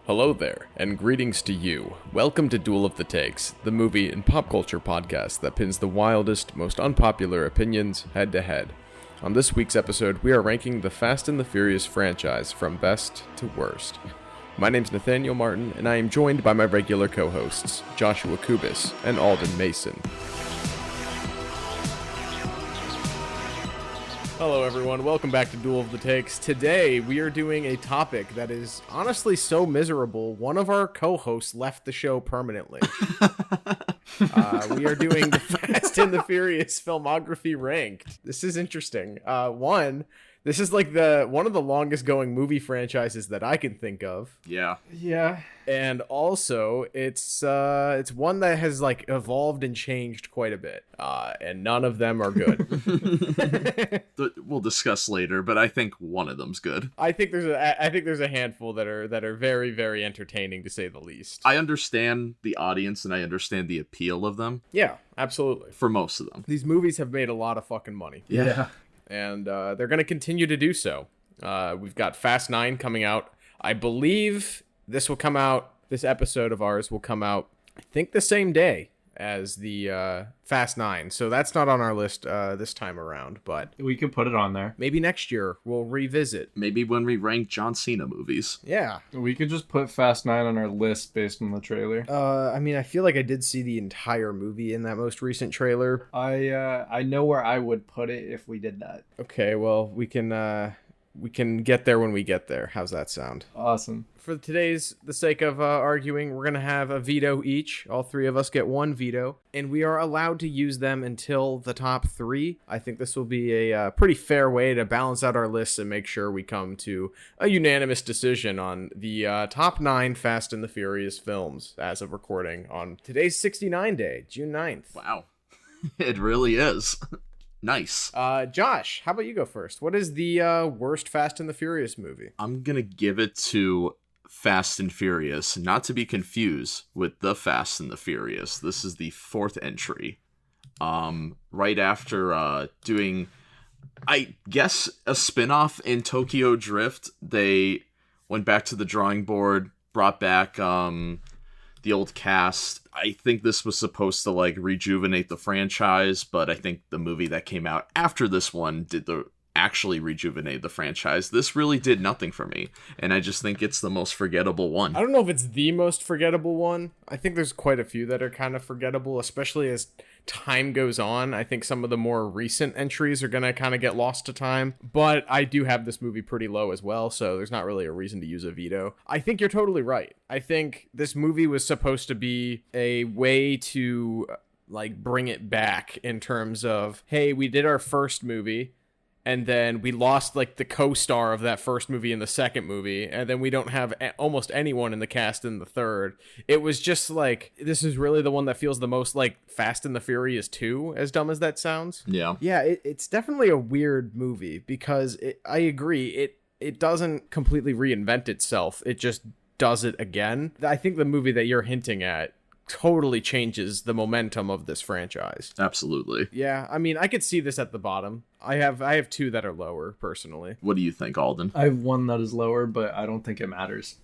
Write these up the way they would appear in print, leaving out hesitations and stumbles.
Hello there, and greetings to you. Welcome to Duel of the Takes, the movie and pop culture podcast that pins the wildest, most unpopular opinions head to head. On this week's episode, we are ranking the Fast and the Furious franchise from best to worst. My name's Nathaniel Martin, and I am joined by my regular co-hosts, Joshua Kubis and Alden Mason. Hello everyone, welcome back to Duel of the Takes. Today we are doing a topic that is honestly so miserable, one of our co-hosts left the show permanently. We are doing the Fast and the Furious filmography ranked. This is interesting. This is like one of the longest going movie franchises that I can think of. Yeah. And also, it's one that has like evolved and changed quite a bit, and none of them are good. We'll discuss later, but I think one of them's good. I think there's a handful that are very, very entertaining, to say the least. I understand the audience and I understand the appeal of them. Yeah, absolutely. For most of them, these movies have made a lot of fucking money. Yeah. And they're going to continue to do so. We've got Fast 9 coming out. I believe this episode of ours will come out, I think, the same day as the Fast 9. So that's not on our list this time around, but we could put it on there. Maybe next year we'll revisit. Maybe when we rank John Cena movies. Yeah. We could just put Fast 9 on our list based on the trailer. I mean, I feel like I did see the entire movie in that most recent trailer. I know where I would put it if we did that. Okay, well, we can get there when we get there. How's that sound? Awesome. For the sake of arguing, we're going to have a veto each. All three of us get one veto, and we are allowed to use them until the top three. I think this will be a pretty fair way to balance out our lists and make sure we come to a unanimous decision on the top 9 Fast and the Furious films as of recording on today's 69 day, June 9th. Wow. It really is. Nice. Josh, how about you go first? What is the worst Fast and the Furious movie? I'm gonna give it to Fast and Furious, not to be confused with The Fast and the Furious. This is the 4th entry. Right after doing, I guess, a spin-off in Tokyo Drift, they went back to the drawing board, brought back the old cast. I think this was supposed to like rejuvenate the franchise, but I think the movie that came out after this one actually rejuvenate the franchise. This really did nothing for me, and I just think it's the most forgettable one. I don't know if it's the most forgettable one. I think there's quite a few that are kind of forgettable, especially as time goes on. I think some of the more recent entries are going to kind of get lost to time, but I do have this movie pretty low as well, so there's not really a reason to use a veto. I think you're totally right. I think this movie was supposed to be a way to like bring it back in terms of, hey, we did our first movie, and then we lost like the co-star of that first movie in the second movie, and then we don't have almost anyone in the cast in the third. It was just like, this is really the one that feels the most like Fast and the Furious 2, as dumb as that sounds. Yeah. Yeah, it's definitely a weird movie because I agree, it doesn't completely reinvent itself. It just does it again. I think the movie that you're hinting at totally changes the momentum of this franchise. Absolutely. Yeah, I mean, I could see this at the bottom. I have two that are lower, personally. What do you think, Alden? I have one that is lower, but I don't think it matters.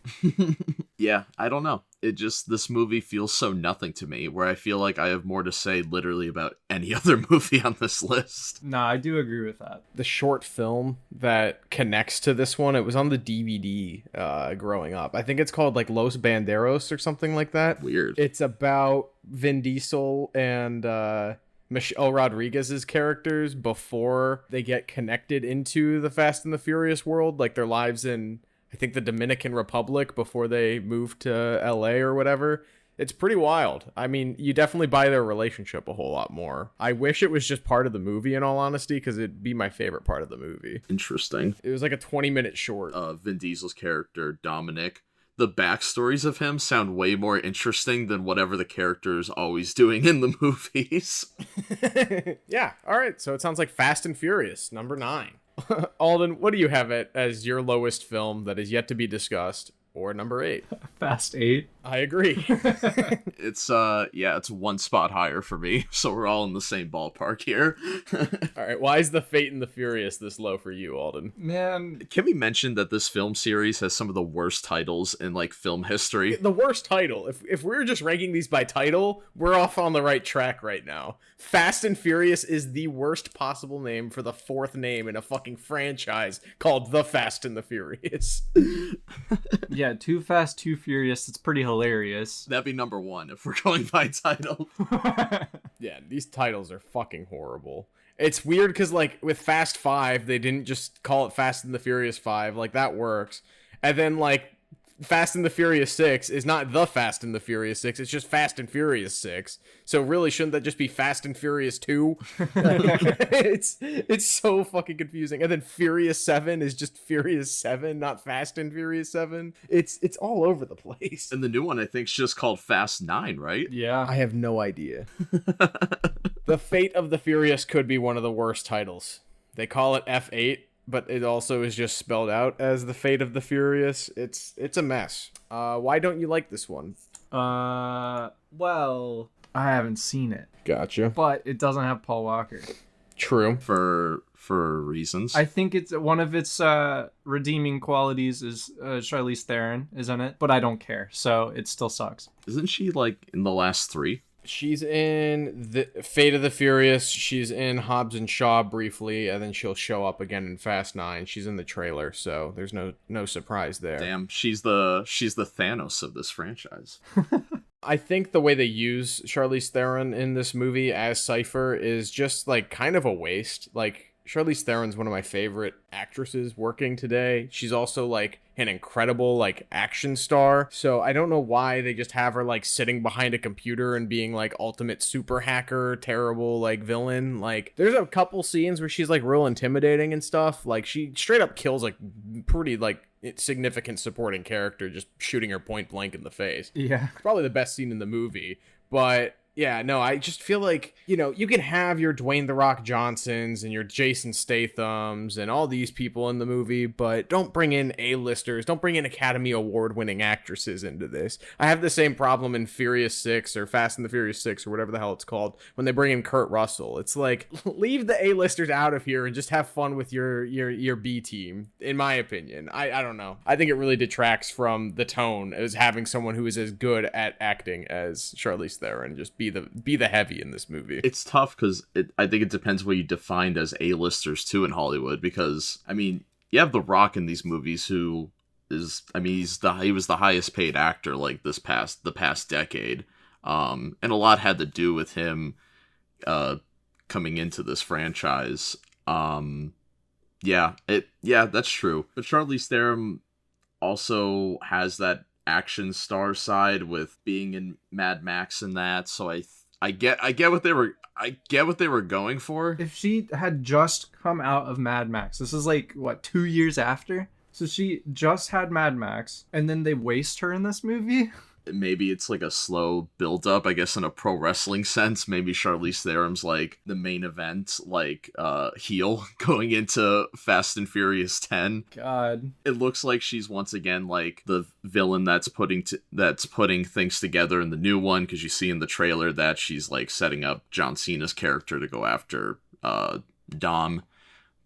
Yeah, I don't know. This movie feels so nothing to me, where I feel like I have more to say literally about any other movie on this list. Nah, I do agree with that. The short film that connects to this one, it was on the DVD growing up. I think it's called like Los Banderos or something like that. Weird. It's about Vin Diesel and Michelle Rodriguez's characters before they get connected into the Fast and the Furious world, like their lives in, I think, the Dominican Republic before they moved to LA or whatever. It's pretty wild. I mean, you definitely buy their relationship a whole lot more. I wish it was just part of the movie, in all honesty, because it'd be my favorite part of the movie. Interesting. It was like a 20-minute short. Vin Diesel's character, Dominic, the backstories of him sound way more interesting than whatever the character is always doing in the movies. Yeah, all right. So it sounds like Fast and Furious, number 9. Alden, what do you have it as your lowest film that is yet to be discussed? or number 8? Fast 8. I agree. It's it's one spot higher for me, so we're all in the same ballpark here. All right, why is the Fate and the Furious this low for you, Alden? Man, Can we mention that this film series has some of the worst titles in like film history? The worst title. If we're just ranking these by title, we're off on the right track right now. Fast and Furious is the worst possible name for the 4th name in a fucking franchise called The Fast and the Furious. yeah, Too Fast, Too Furious. It's pretty hilarious. That'd be number 1 if we're going by title. Yeah, these titles are fucking horrible. It's weird because, like, with Fast 5, they didn't just call it Fast and the Furious 5. Like, that works. And then, like, Fast and the Furious 6 is not The Fast and the Furious 6. It's just Fast and Furious 6. So really, shouldn't that just be Fast and Furious 2? It's so fucking confusing. And then Furious 7 is just Furious 7, not Fast and Furious 7. It's all over the place. And the new one, I think, is just called Fast 9, right? Yeah. I have no idea. The Fate of the Furious could be one of the worst titles. They call it F8. But it also is just spelled out as the Fate of the Furious. It's a mess. Why don't you like this one? Well, I haven't seen it, Gotcha. but it doesn't have Paul Walker. True. For reasons. I think it's one of its redeeming qualities is Charlize Theron is in it, but I don't care, so it still sucks. Isn't she like in the last 3? She's in the Fate of the Furious. She's in Hobbs and Shaw briefly, and then she'll show up again in Fast 9. She's in the trailer, so there's no surprise there. Damn, she's the Thanos of this franchise. I think the way they use Charlize Theron in this movie as Cypher is just like kind of a waste. Like, Charlize Theron's one of my favorite actresses working today. She's also like an incredible like action star. So I don't know why they just have her like sitting behind a computer and being like ultimate super hacker, terrible like villain. Like, there's a couple scenes where she's like real intimidating and stuff. Like, she straight up kills like pretty like significant supporting character just shooting her point blank in the face. Yeah. Probably the best scene in the movie. But yeah, no, I just feel like, you know, you can have your Dwayne "The Rock" Johnsons and your Jason Stathams and all these people in the movie, but don't bring in A-listers, don't bring in Academy Award-winning actresses into this. I have the same problem in Furious 6 or Fast and the Furious 6 or whatever the hell it's called when they bring in Kurt Russell. It's like, leave the A-listers out of here and just have fun with your B team, in my opinion. I don't know. I think it really detracts from the tone as having someone who is as good at acting as Charlize Theron just be the heavy in this movie. It's tough because I think it depends what you defined as A-listers too in Hollywood, because I mean, you have The Rock in these movies who is, I mean, he was the highest paid actor like the past decade, and a lot had to do with him coming into this franchise. That's true. But Charlize Theron also has that action star side with being in Mad Max and that, so I get what they were going for. If she had just come out of Mad Max, this is like what, 2 years after? So she just had Mad Max and then they waste her in this movie? Maybe it's like a slow build up, I guess, in a pro wrestling sense. Maybe Charlize Theron's like the main event, like heel going into Fast and Furious 10. God, it looks like she's once again like the villain that's putting things together in the new one, because you see in the trailer that she's like setting up John Cena's character to go after Dom.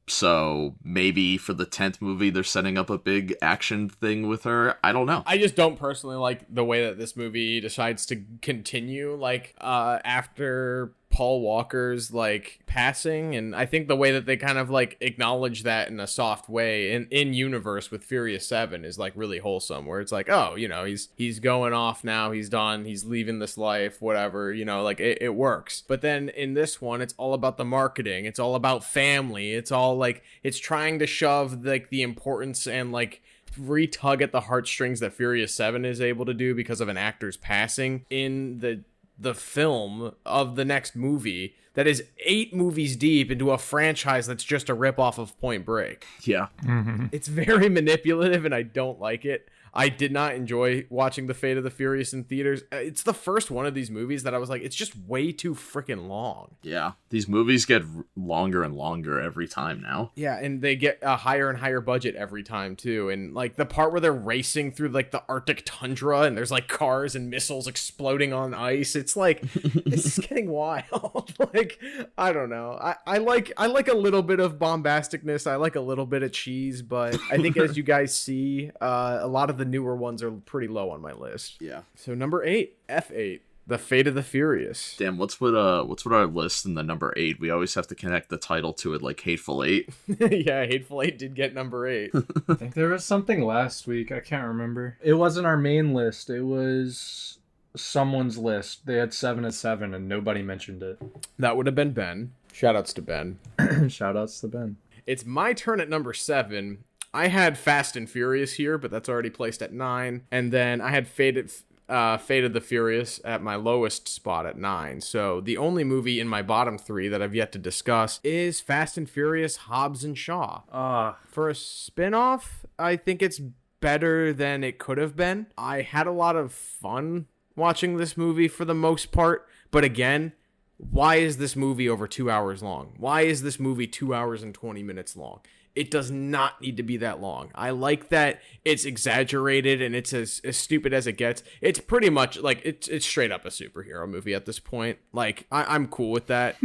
So maybe for the 10th movie, they're setting up a big action thing with her. I don't know. I just don't personally like the way that this movie decides to continue, like, after Paul Walker's, like, passing. And I think the way that they kind of, like, acknowledge that in a soft way in universe with Furious 7 is, like, really wholesome, where it's like, oh, you know, he's going off now, he's done, he's leaving this life, whatever, you know, like, it works. But then in this one, it's all about the marketing, it's all about family, it's all, like, it's trying to shove, like, the importance and, like, retug at the heartstrings that Furious 7 is able to do because of an actor's passing in the film of the next movie that is 8 movies deep into a franchise that's just a ripoff of Point Break. Yeah. Mm-hmm. It's very manipulative and I don't like it. I did not enjoy watching The Fate of the Furious in theaters. It's the first one of these movies that I was like, it's just way too freaking long. Yeah, these movies get longer and longer every time now. Yeah, and they get a higher and higher budget every time too. And like the part where they're racing through like the Arctic tundra and there's like cars and missiles exploding on ice, it's like this is getting wild. Like, I don't know. I like a little bit of bombasticness. I like a little bit of cheese, but I think as you guys see, a lot of the newer ones are pretty low on my list. Yeah. So number 8, F8, The Fate of the Furious. Damn, what's with our list in the number 8? We always have to connect the title to it, like Hateful Eight. Yeah, Hateful Eight did get number 8. I think there was something last week. I can't remember. It wasn't our main list. It was someone's list. They had 7 at 7 and nobody mentioned it. That would have been Ben. Shoutouts to Ben. Shoutouts to Ben. It's my turn at number 7. I had Fast and Furious here, but that's already placed at 9. And then I had Fate of the Furious at my lowest spot at 9. So the only movie in my bottom 3 that I've yet to discuss is Fast and Furious Hobbs and Shaw. For a spin-off, I think it's better than it could have been. I had a lot of fun watching this movie for the most part, but again, why is this movie over 2 hours long? Why is this movie 2 hours and 20 minutes long? It does not need to be that long. I like that it's exaggerated and it's as stupid as it gets. It's pretty much like it's straight up a superhero movie at this point. Like I'm cool with that.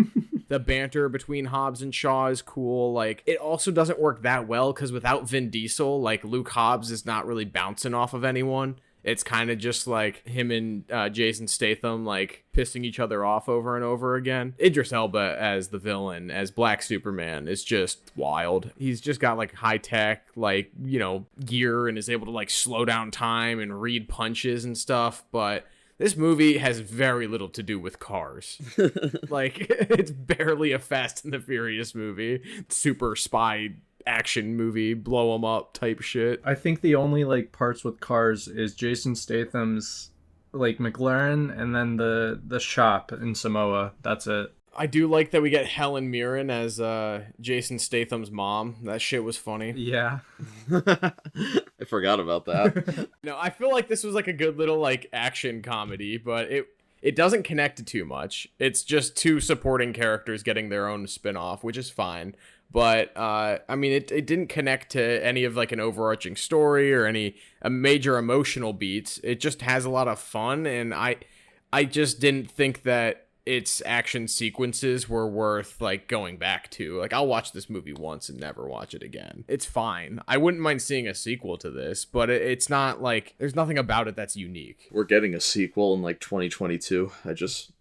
The banter between Hobbs and Shaw is cool. Like it also doesn't work that well because without Vin Diesel, like Luke Hobbs is not really bouncing off of anyone. It's kind of just like him and Jason Statham like pissing each other off over and over again. Idris Elba as the villain, as Black Superman, is just wild. He's just got like high tech, like, you know, gear and is able to like slow down time and read punches and stuff. But this movie has very little to do with cars. Like it's barely a Fast and the Furious movie. Super spy action movie, blow them up type shit. I think the only like parts with cars is Jason Statham's like McLaren and then the shop in Samoa. That's it. I do like that we get Helen Mirren as Jason Statham's mom. That shit was funny. Yeah. I forgot about that. No, I feel like this was like a good little like action comedy, but it doesn't connect to too much. It's just two supporting characters getting their own spin-off, which is fine. But, I mean, it didn't connect to any of, like, an overarching story or any major emotional beats. It just has a lot of fun, and I just didn't think that its action sequences were worth, like, going back to. Like, I'll watch this movie once and never watch it again. It's fine. I wouldn't mind seeing a sequel to this, but it's not, like, there's nothing about it that's unique. We're getting a sequel in, like, 2022. I just,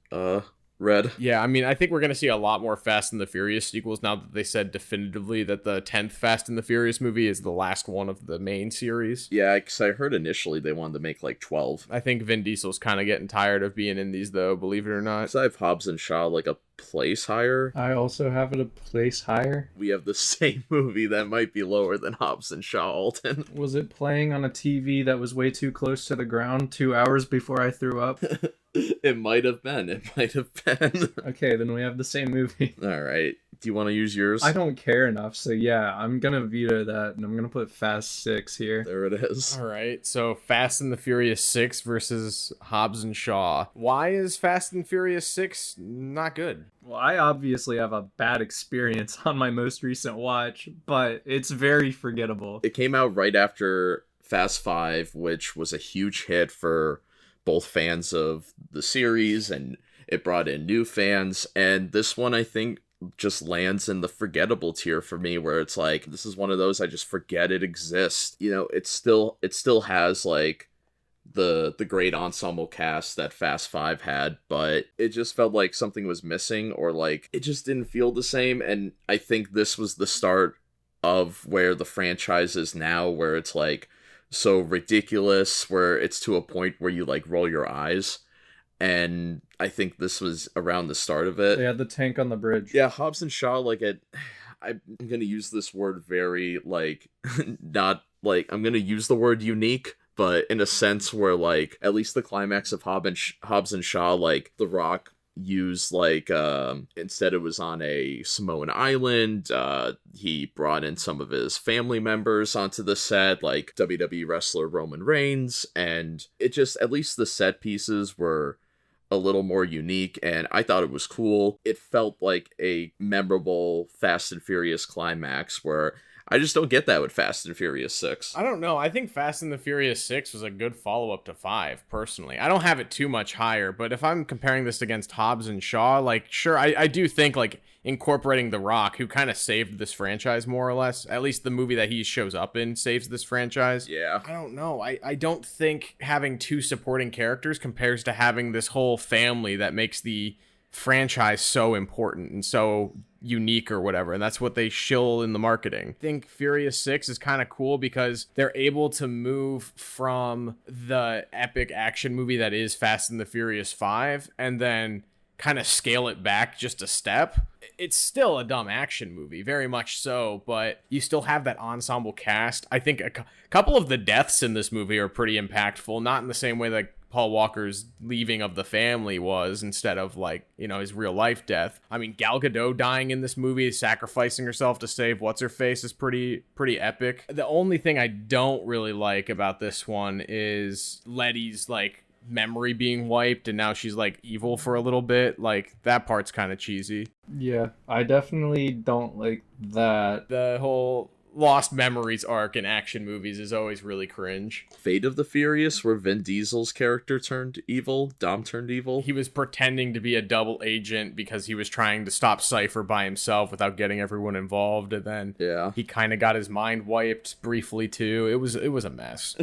read. Yeah, I mean, I think we're going to see a lot more Fast and the Furious sequels now that they said definitively that the 10th Fast and the Furious movie is the last one of the main series. Yeah, because I heard initially they wanted to make like 12. I think Vin Diesel's kind of getting tired of being in these, though, believe it or not. So I have Hobbs and Shaw like a place higher. I also have it a place higher. We have the same movie that might be lower than Hobbs and Shaw, Alden. Was it playing on a TV that was way too close to the ground 2 hours before I threw up? It might have been. It might have been. Okay, then we have the same movie. All right. Do you want to use yours? I don't care enough, so yeah, I'm gonna veto that, and I'm gonna put Fast 6 here. There it is. All right, so Fast and the Furious 6 versus Hobbs and Shaw. Why is Fast and Furious 6 not good? Well, I obviously have a bad experience on my most recent watch, but it's very forgettable. It came out right after Fast 5, which was a huge hit for both fans of the series, and it brought in new fans, and this one I think just lands in the forgettable tier for me, where it's like, this is one of those I just forget it exists. You know, it still has like the great ensemble cast that Fast 5 had, but it just felt like something was missing, or like it just didn't feel the same. And I think this was the start of where the franchise is now, where it's like so ridiculous, where it's to a point where you like roll your eyes. And I think this was around the start of it. They had the tank on the bridge. Yeah, Hobbs and Shaw, like I'm gonna use this word very like not like I'm gonna use the word unique, but in a sense where like at least the climax of Hobbs and Shaw, like The Rock used like instead it was on a Samoan island. He brought in some of his family members onto the set, like WWE wrestler Roman Reigns, and it just, at least the set pieces were a little more unique, and I thought it was cool. It felt like a memorable Fast and Furious climax where I just don't get that with Fast and Furious 6. I don't know. I think Fast and the Furious 6 was a good follow-up to 5, personally. I don't have it too much higher, but if I'm comparing this against Hobbs and Shaw, like, sure, I do think, like, incorporating The Rock, who kind of saved this franchise, more or less. At least the movie that he shows up in saves this franchise. Yeah. I don't know. I don't think having 2 supporting characters compares to having this whole family that makes the franchise so important and so unique or whatever, and that's what they shill in the marketing. I think Furious 6 is kind of cool because they're able to move from the epic action movie that is Fast and the Furious 5 and then kind of scale it back just a step. It's still a dumb action movie, very much so, but you still have that ensemble cast. I think a couple of the deaths in this movie are pretty impactful, not in the same way that Paul Walker's leaving of the family was, instead of, like, you know, his real life death. I mean, Gal Gadot dying in this movie, sacrificing herself to save what's-her-face, is pretty epic. The only thing I don't really like about this one is Letty's, like, memory being wiped and now she's, like, evil for a little bit. Like, that part's kind of cheesy. Yeah, I definitely don't like that. The whole Lost Memories arc in action movies is always really cringe. Fate of the Furious, where Vin Diesel's character turned evil, Dom turned evil. He was pretending to be a double agent because he was trying to stop Cypher by himself without getting everyone involved, and then he kind of got his mind wiped briefly too. It was a mess.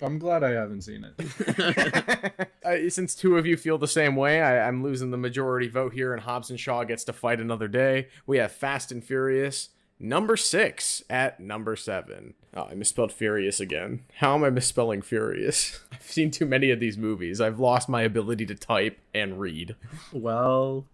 I'm glad I haven't seen it. Since 2 of you feel the same way, I'm losing the majority vote here, and Hobbs and Shaw gets to fight another day. We have Fast and Furious number 6 at number 7. Oh, I misspelled Furious again. How am I misspelling Furious? I've seen too many of these movies. I've lost my ability to type and read. Well,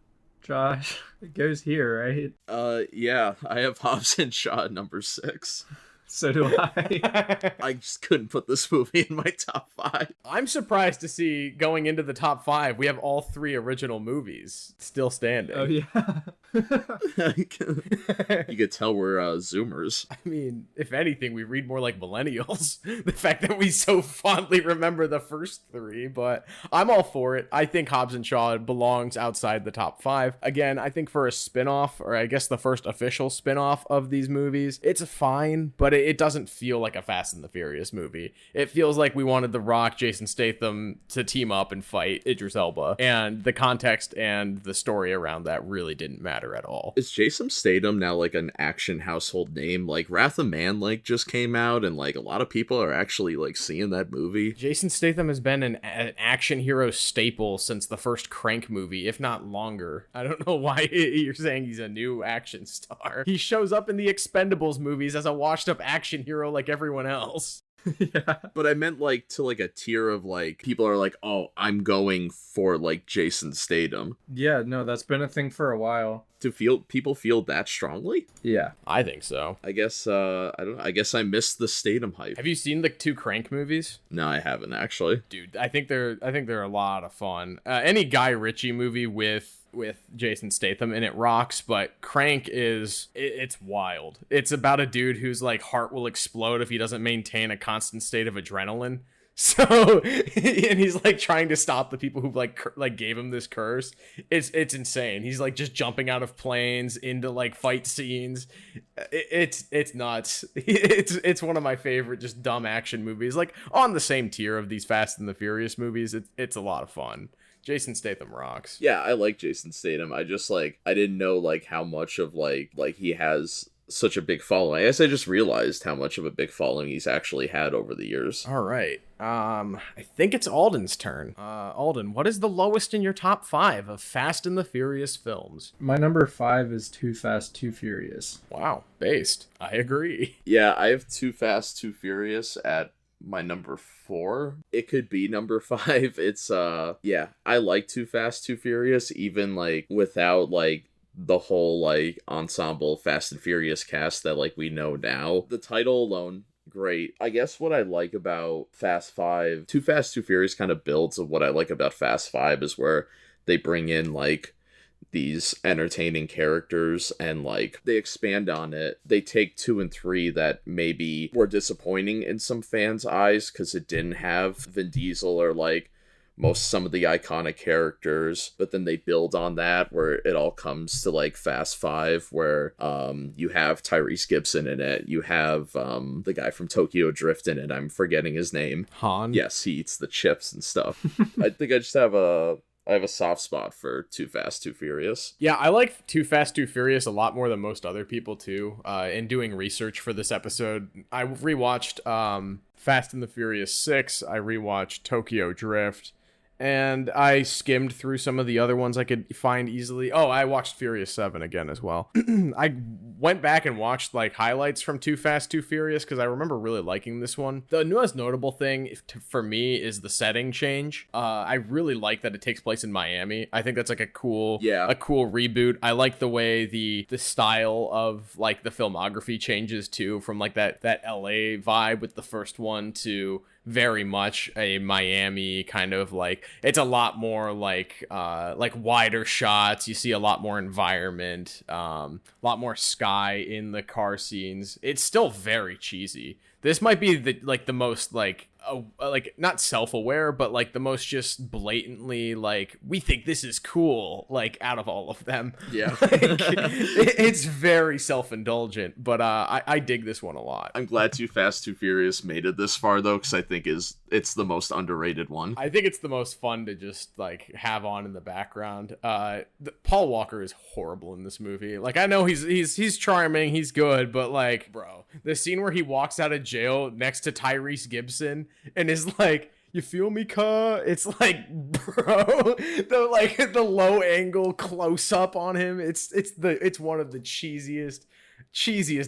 Josh, it goes here, right? Yeah, I have Hobbs and Shaw at number 6. So do I. I just couldn't put this movie in my top 5. I'm surprised to see, going into the top 5, we have all 3 original movies still standing. Oh, yeah. You could tell we're Zoomers. I mean, if anything, we read more like millennials. The fact that we so fondly remember the first 3, but I'm all for it. I think Hobbs and Shaw belongs outside the top 5. Again, I think for a spin-off, or I guess the first official spin-off of these movies, it's fine, but it doesn't feel like a Fast and the Furious movie. It feels like we wanted The Rock, Jason Statham to team up and fight Idris Elba, and the context and the story around that really didn't matter at all. Is Jason Statham now like an action household name? Like Wrath of Man like just came out, and like a lot of people are actually like seeing that movie. Jason Statham has been an action hero staple since the first Crank movie, if not longer. I don't know why you're saying he's a new action star. He shows up in the Expendables movies as a washed up action hero like everyone else. Yeah. But I meant like to like a tier of like people are like, oh, I'm going for like Jason Statham. Yeah, no, that's been a thing for a while. Do people feel that strongly? Yeah. I think so. I guess I don't know. I guess I missed the Statham hype. Have you seen the 2 Crank movies? No, I haven't actually. Dude, I think they're a lot of fun. Any Guy Ritchie movie with Jason Statham and it rocks, but Crank it's wild. It's about a dude whose like heart will explode if he doesn't maintain a constant state of adrenaline. So, and he's like trying to stop the people who like gave him this curse. It's insane. He's like just jumping out of planes into like fight scenes. It's nuts. It's one of my favorite just dumb action movies. Like on the same tier of these Fast and the Furious movies. It's a lot of fun. Jason Statham rocks. Yeah, I like Jason Statham. I just like I didn't know like how much of like he has such a big following. I guess I just realized how much of a big following he's actually had over the years. All right. I think it's Alden's turn. Alden, what is the lowest in your top 5 of Fast and the Furious films? My number 5 is Too Fast, Too Furious. Wow, based. I agree. Yeah, I have Too Fast, Too Furious at my number 4. It could be number 5. It's yeah, I like Too Fast, Too Furious, even like without like the whole like ensemble Fast and Furious cast that like we know now. The title alone, great. I guess what I like about Fast 5, Too Fast, Too Furious kind of builds of what I like about Fast 5 is where they bring in like these entertaining characters and like they expand on it. They take 2 and 3 that maybe were disappointing in some fans' eyes because it didn't have Vin Diesel or like some of the iconic characters, but then they build on that where it all comes to like Fast 5 where you have Tyrese Gibson in it, you have the guy from Tokyo Drift in it, I'm forgetting his name. Han. Yes, he eats the chips and stuff. I think I just have a soft spot for Too Fast, Too Furious. Yeah, I like Too Fast, Too Furious a lot more than most other people, too. In doing research for this episode, I rewatched Fast and the Furious 6. I rewatched Tokyo Drift. And I skimmed through some of the other ones I could find easily. Oh, I watched Furious 7 again as well. I went back and watched like highlights from Too Fast, Too Furious because I remember really liking this one. The most notable thing for me is the setting change. I really like that it takes place in Miami. I think that's like a cool reboot. I like the way the style of like the filmography changes too, from like that LA vibe with the first one to very much a Miami kind of like, it's a lot more like wider shots. You see a lot more environment, a lot more sky in the car scenes. It's still very cheesy. This might be the most like not self-aware, but like the most just blatantly like, we think this is cool, like out of all of them. Yeah. It's very self-indulgent, but I dig this one a lot. I'm glad Too Fast, Too Furious made it this far though, because I think it's the most underrated one. I think it's the most fun to just like have on in the background. Paul Walker is horrible in this movie. Like, I know he's charming, he's good, but like, bro, the scene where he walks out of jail next to Tyrese Gibson and is like, "You feel me, cuh?" It's like, bro, the low angle close up on him. It's one of the cheesiest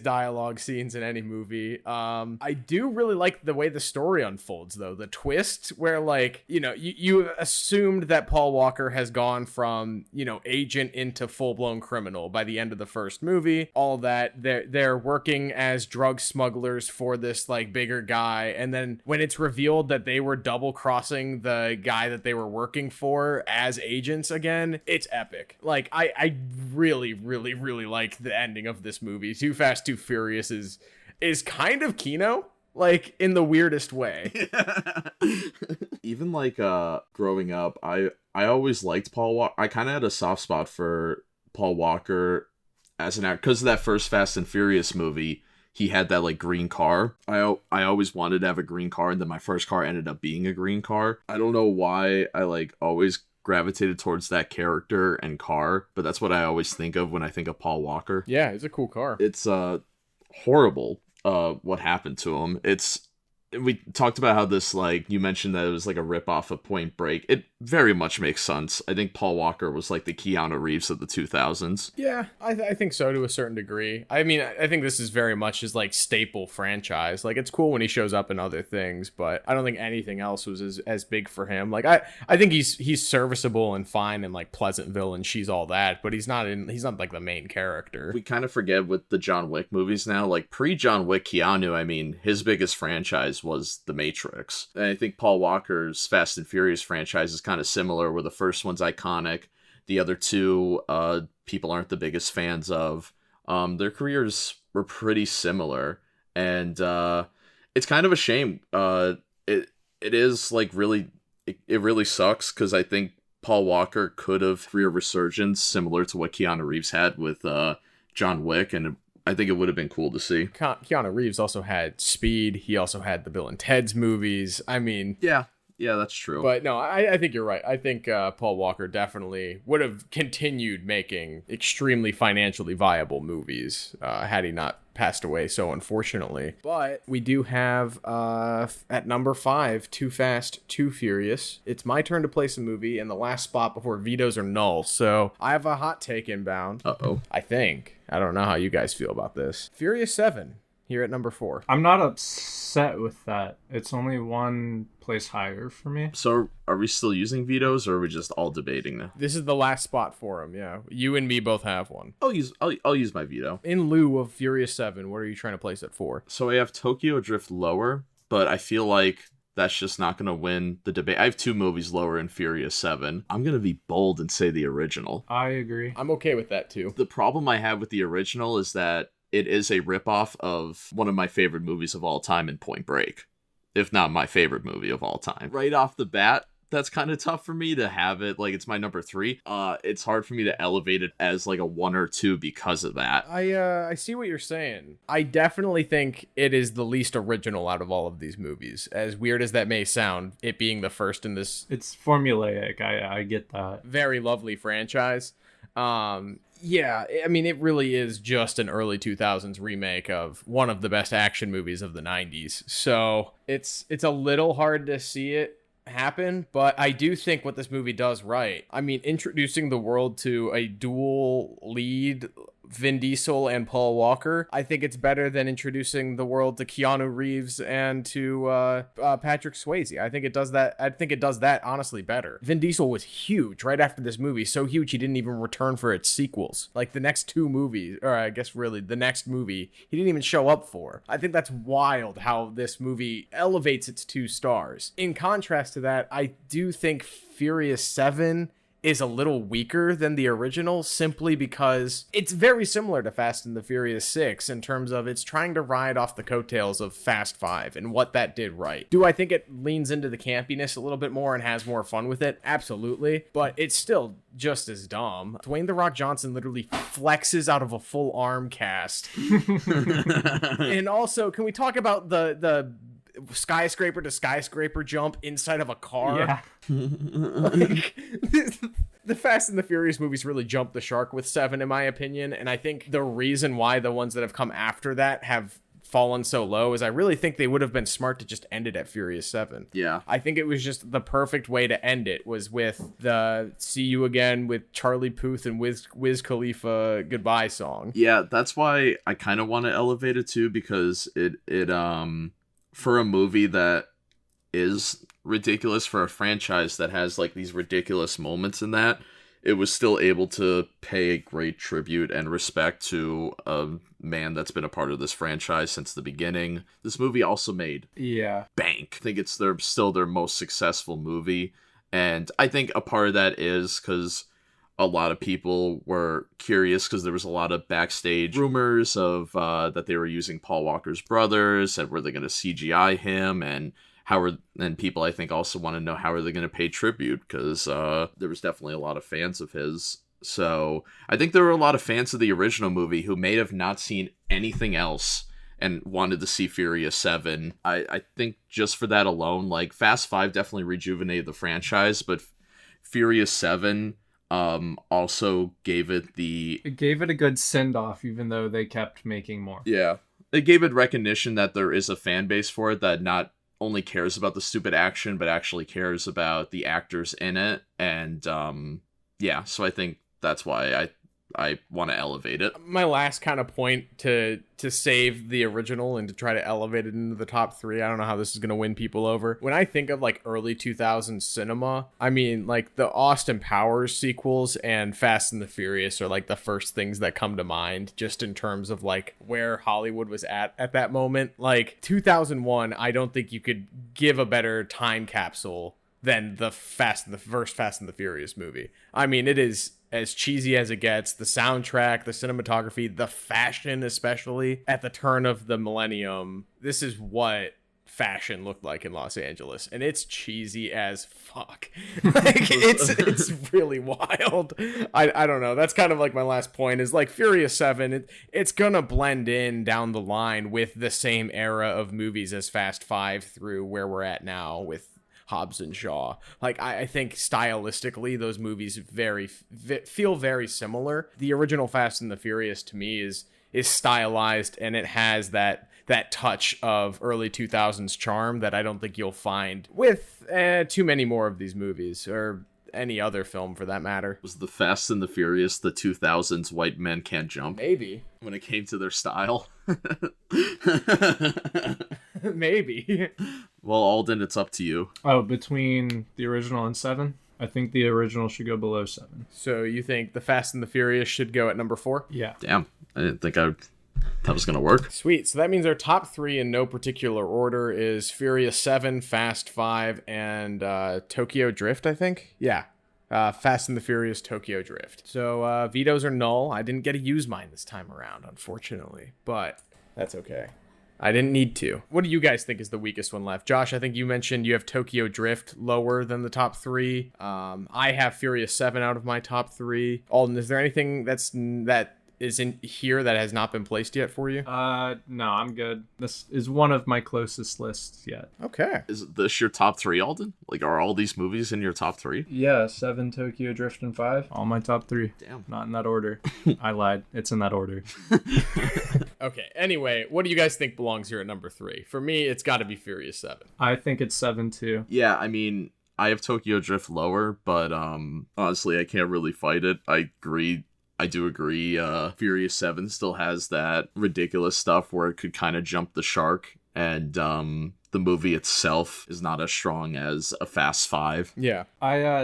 dialogue scenes in any movie. I do really like the way the story unfolds though. The twist where like, you know, you assumed that Paul Walker has gone from, you know, agent into full-blown criminal by the end of the first movie. All that they're working as drug smugglers for this like bigger guy, and then when it's revealed that they were double crossing the guy that they were working for as agents again, it's epic. Like, I really like the ending of this movie. Too Fast, Too Furious is kind of Kino, like in the weirdest way. Even like growing up, I always liked Paul Walker. I kind of had a soft spot for Paul Walker as an actor because of that first Fast and Furious movie. He had that like green car. I always wanted to have a green car, and then my first car ended up being a green car. I don't know why I like always gravitated towards that character and car, but that's what I always think of when I think of Paul Walker. Yeah, it's a cool car. It's horrible what happened to him. We talked about how this, like, you mentioned that it was like a rip-off of Point Break. It very much makes sense. I think Paul Walker was like the Keanu Reeves of the 2000s. Yeah, I think so to a certain degree. I mean, I think this is very much his like staple franchise. Like, it's cool when he shows up in other things, but I don't think anything else was as big for him. Like, I think he's serviceable and fine in like Pleasantville and She's All That, but he's not like the main character. We kind of forget with the John Wick movies now, like pre-John Wick Keanu, I mean, his biggest franchise was The Matrix. And I think Paul Walker's Fast and Furious franchise is kind of similar, where the first one's iconic. The other two, people aren't the biggest fans of. Their careers were pretty similar. And it's kind of a shame. It is like really, it really sucks because I think Paul Walker could have career resurgence similar to what Keanu Reeves had with John Wick, and I think it would have been cool to see. Keanu Reeves also had Speed. He also had the Bill and Ted's movies. I mean, yeah, that's true. But no, I think you're right. I think Paul Walker definitely would have continued making extremely financially viable movies had he not passed away so unfortunately. But we do have at number 5, Too Fast, Too Furious. It's my turn to place a movie in the last spot before vetoes are null. So I have a hot take inbound. Uh-oh. I think. I don't know how you guys feel about this. Furious 7 here at number 4. I'm not upset with that. It's only one place higher for me. So are we still using vetoes, or are we just all debating now? This is the last spot for him, yeah. You and me both have one. I'll use my veto. In lieu of Furious 7, what are you trying to place it for? So I have Tokyo Drift lower, but I feel like that's just not going to win the debate. I have 2 movies lower in Furious 7. I'm going to be bold and say the original. I agree. I'm okay with that too. The problem I have with the original is that it is a ripoff of one of my favorite movies of all time in Point Break, if not my favorite movie of all time. Right off the bat, that's kind of tough for me to have it. Like, it's my number 3. It's hard for me to elevate it as like a 1 or 2 because of that. I see what you're saying. I definitely think it is the least original out of all of these movies. As weird as that may sound, it being the first in this It's formulaic. I get that. very lovely franchise. Yeah, I mean, it really is just an early 2000s remake of one of the best action movies of the 90s. So it's a little hard to see it happen, but I do think what this movie does right. I mean, introducing the world to a dual lead, Vin Diesel and Paul Walker, I think it's better than introducing the world to Keanu Reeves and to Patrick Swayze. I think it does that. I think it does that honestly better. Vin Diesel was huge right after this movie, so huge he didn't even return for its sequels. Like the next 2 movies, or I guess really the next movie, he didn't even show up for. I think that's wild how this movie elevates its 2 stars. In contrast to that, I do think Furious 7 is a little weaker than the original simply because it's very similar to Fast and the Furious 6 in terms of it's trying to ride off the coattails of Fast 5 and what that did right. Do I think it leans into the campiness a little bit more and has more fun with it? Absolutely. But it's still just as dumb. Dwayne The Rock Johnson literally flexes out of a full arm cast. And also, can we talk about the skyscraper to skyscraper jump inside of a car? Yeah. Like, the Fast and the Furious movies really jumped the shark with 7, in my opinion. And I think the reason why the ones that have come after that have fallen so low is I really think they would have been smart to just end it at Furious 7. Yeah. I think it was just the perfect way to end it was with the See You Again with Charlie Puth and Wiz Khalifa goodbye song. Yeah, that's why I kind of want to elevate it too, because it for a movie that is ridiculous, for a franchise that has like these ridiculous moments in that, it was still able to pay a great tribute and respect to a man that's been a part of this franchise since the beginning. This movie also made bank. I think it's still their most successful movie, and I think a part of that is because a lot of people were curious because there was a lot of backstage rumors of that they were using Paul Walker's brothers, and were they going to CGI him, and people I think also want to know how are they going to pay tribute, because there was definitely a lot of fans of his. So I think there were a lot of fans of the original movie who may have not seen anything else and wanted to see Furious 7. I think just for that alone, like Fast 5 definitely rejuvenated the franchise, but Furious 7 also gave it a good send-off, even though they kept making more. Yeah. It gave it recognition that there is a fan base for it that not only cares about the stupid action, but actually cares about the actors in it. And yeah, so I think that's why I want to elevate it. My last kind of point to save the original and to try to elevate it into the top 3. I don't know how this is going to win people over. When I think of like early 2000s cinema, I mean like the Austin Powers sequels and Fast and the Furious are like the first things that come to mind, just in terms of like where Hollywood was at that moment. Like 2001, I don't think you could give a better time capsule than the first Fast and the Furious movie. I mean, it is as cheesy as it gets. The soundtrack, the cinematography, the fashion, especially at the turn of the millennium. This is what fashion looked like in Los Angeles, and it's cheesy as fuck. Like it's really wild. I don't know. That's kind of like my last point is like Furious 7. It's gonna blend in down the line with the same era of movies as Fast 5 through where we're at now with Hobbs and Shaw. Like I think stylistically those movies feel very similar. The original Fast and the Furious to me is stylized, and it has that touch of early 2000s charm that I don't think you'll find with too many more of these movies, or any other film for that matter. Was the Fast and the Furious the 2000s White Men Can't Jump? Maybe. When it came to their style? Maybe. Well, Alden, it's up to you. Oh, between the original and 7? I think the original should go below 7. So you think the Fast and the Furious should go at number 4? Yeah. Damn, I didn't think I would that was gonna work. Sweet. So that means our top 3 in no particular order is Furious 7, Fast 5, and Tokyo Drift, I think? Yeah. Fast and the Furious Tokyo Drift. So vetoes are null. I didn't get to use mine this time around, unfortunately. But that's okay. I didn't need to. What do you guys think is the weakest one left? Josh, I think you mentioned you have Tokyo Drift lower than the top 3. I have Furious 7 out of my top 3. Alden, is there anything that is in here that has not been placed yet for you? No, I'm good. This is one of my closest lists yet. Okay. Is this your top 3, Alden? Like, are all these movies in your top 3? Yeah, 7, Tokyo Drift, and 5. All my top 3. Damn. Not in that order. I lied. It's in that order. Okay, anyway, what do you guys think belongs here at number 3? For me, it's got to be Furious 7. I think it's 7 too. Yeah, I mean, I have Tokyo Drift lower, but honestly, I can't really fight it. I do agree. Furious 7 still has that ridiculous stuff where it could kind of jump the shark, and the movie itself is not as strong as a Fast 5. Yeah.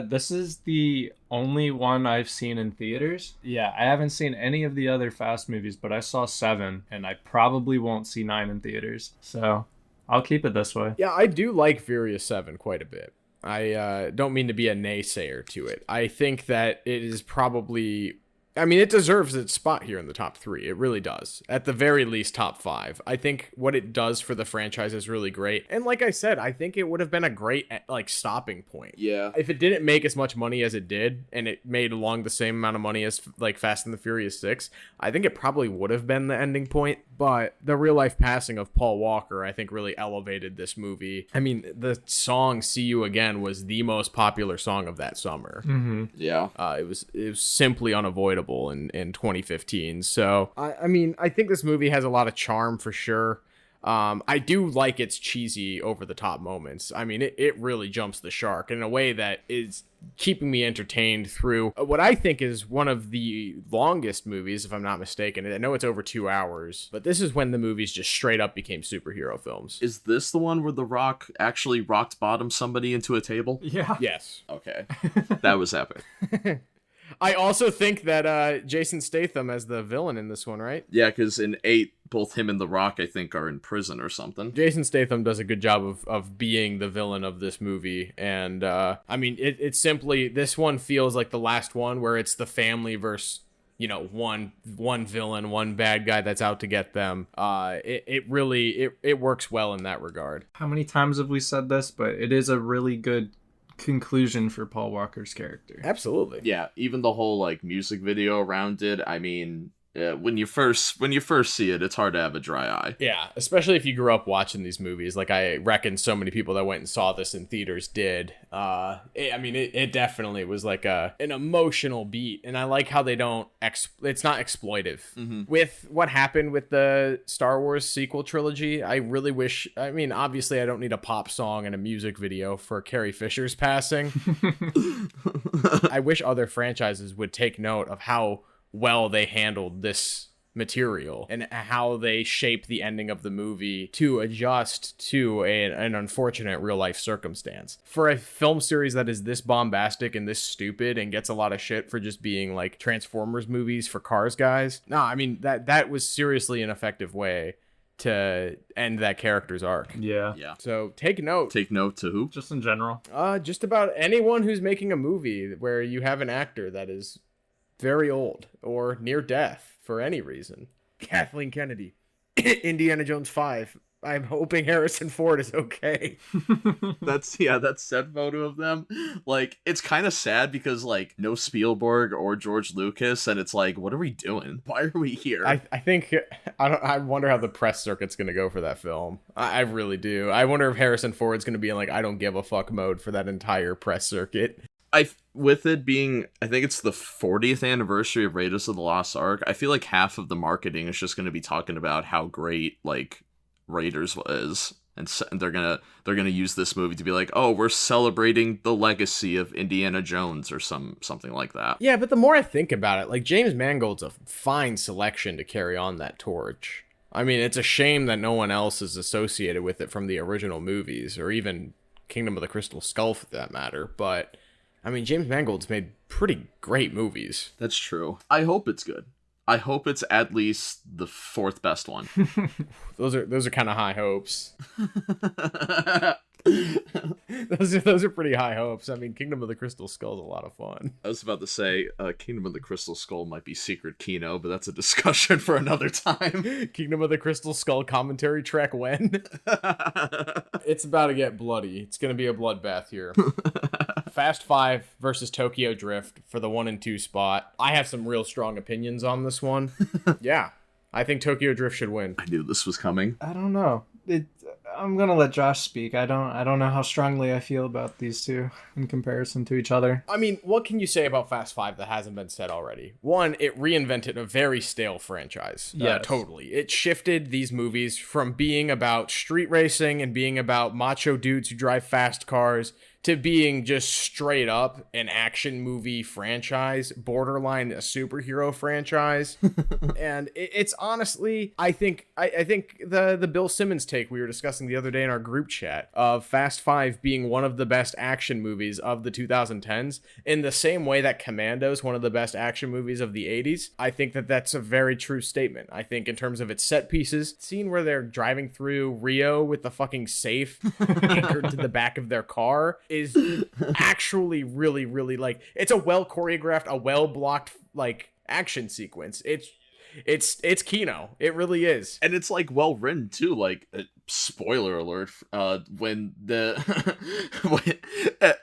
This is the only one I've seen in theaters. Yeah, I haven't seen any of the other Fast movies, but I saw 7, and I probably won't see 9 in theaters. So I'll keep it this way. Yeah, I do like Furious 7 quite a bit. I don't mean to be a naysayer to it. I think that it is probably... I mean, it deserves its spot here in the top 3. It really does. At the very least, top 5. I think what it does for the franchise is really great. And like I said, I think it would have been a great, stopping point. Yeah. If it didn't make as much money as it did, and it made along the same amount of money as, Fast and the Furious 6, I think it probably would have been the ending point. But the real-life passing of Paul Walker, I think, really elevated this movie. I mean, the song See You Again was the most popular song of that summer. Mm-hmm. Yeah. It was simply unavoidable in 2015. So I mean, I think this movie has a lot of charm for sure. I do like its cheesy over the top moments. I mean, it really jumps the shark in a way that is keeping me entertained through what I think is one of the longest movies, if I'm not mistaken. I know it's over 2 hours, but this is when the movies just straight up became superhero films. Is this the one where The Rock actually rocked bottom somebody into a table? Yeah. Yes. Okay. That was epic. I also think that Jason Statham as the villain in this one, right? Yeah, because in 8, both him and The Rock, I think, are in prison or something. Jason Statham does a good job of being the villain of this movie. And, I mean, it's simply, this one feels like the last one where it's the family versus, one villain, one bad guy that's out to get them. It really works well in that regard. How many times have we said this? But it is a really good conclusion for Paul Walker's character. Absolutely. Yeah, even the whole music video around it. I mean, when you first see it, it's hard to have a dry eye. Yeah, especially if you grew up watching these movies. Like I reckon so many people that went and saw this in theaters did. It definitely was like an emotional beat, and I like how they don't. It's not exploitive. Mm-hmm. With what happened with the Star Wars sequel trilogy, I really wish. I mean, obviously, I don't need a pop song and a music video for Carrie Fisher's passing. I wish other franchises would take note of how well they handled this material and how they shape the ending of the movie to adjust to an unfortunate real life circumstance. For a film series that is this bombastic and this stupid and gets a lot of shit for just being like Transformers movies for cars guys. No, I mean that was seriously an effective way to end that character's arc. Yeah. So take note. Take note to who? Just in general. Just about anyone who's making a movie where you have an actor that is very old or near death for any reason. Kathleen Kennedy, Indiana Jones 5. I'm hoping Harrison Ford is okay. That's said photo of them. Like, it's kind of sad because no Spielberg or George Lucas, and it's like, what are we doing? Why are we here? I think I wonder how the press circuit's gonna go for that film. I really do. I wonder if Harrison Ford's gonna be in I don't give a fuck mode for that entire press circuit. With it being, I think it's the 40th anniversary of Raiders of the Lost Ark, I feel like half of the marketing is just going to be talking about how great Raiders was, and they're gonna use this movie to be like, oh, we're celebrating the legacy of Indiana Jones or something like that. Yeah, but the more I think about it, James Mangold's a fine selection to carry on that torch. I mean, it's a shame that no one else is associated with it from the original movies, or even Kingdom of the Crystal Skull for that matter, but I mean, James Mangold's made pretty great movies. That's true. I hope it's good. I hope it's at least the fourth best one. Those are kind of high hopes. those are pretty high hopes. I mean, Kingdom of the Crystal Skull is a lot of fun. I was about to say Kingdom of the Crystal Skull might be Secret Kino, but that's a discussion for another time. Kingdom of the Crystal Skull commentary track when? It's about to get bloody. It's going to be a bloodbath here. Fast 5 versus Tokyo Drift for the 1 and 2 spot. I have some real strong opinions on this one. Yeah, I think Tokyo Drift should win. I knew this was coming. I don't know. I'm gonna let Josh speak. I don't know how strongly I feel about these two in comparison to each other. I mean, what can you say about Fast 5 that hasn't been said already? One, it reinvented a very stale franchise. Yeah, totally. It shifted these movies from being about street racing and being about macho dudes who drive fast cars to being just straight up an action movie franchise, borderline a superhero franchise. And it's honestly, I think the Bill Simmons take we were discussing the other day in our group chat of Fast 5 being one of the best action movies of the 2010s, in the same way that Commando is one of the best action movies of the 80s. I think that that's a very true statement. I think in terms of its set pieces, scene where they're driving through Rio with the fucking safe anchored to the back of their car is actually really, really, like, it's a well choreographed, a well blocked, like, action sequence. It's Kino. It really is. And it's like well written too. Like, spoiler alert, when the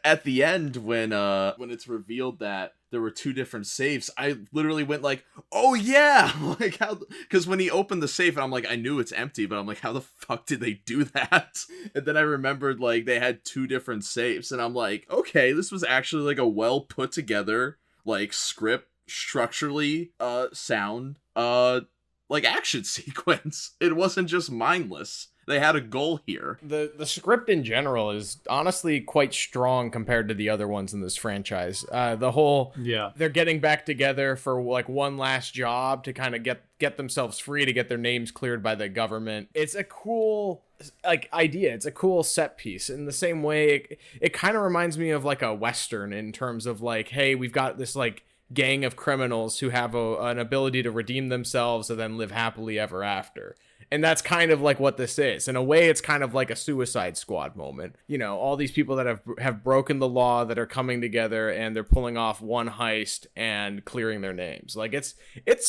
at the end when it's revealed that there were two different safes, I literally went like, oh yeah, like how, because when he opened the safe and I'm like, I knew it's empty, but I'm like, how the fuck did they do that? And then I remembered like they had two different safes and I'm like, okay, this was actually like a well put together like script, structurally sound like action sequence. It wasn't just mindless. They had a goal here. The script in general is honestly quite strong compared to the other ones in this franchise. The whole, they're getting back together for like one last job to kind of get themselves free, to get their names cleared by the government. It's a cool like idea. It's a cool set piece. In the same way, it kind of reminds me of like a Western in terms of like, hey, we've got this like gang of criminals who have an ability to redeem themselves and then live happily ever after. And that's kind of like what this is. In a way, it's kind of like a Suicide Squad moment. You know, all these people that have broken the law that are coming together and they're pulling off one heist and clearing their names. Like, it's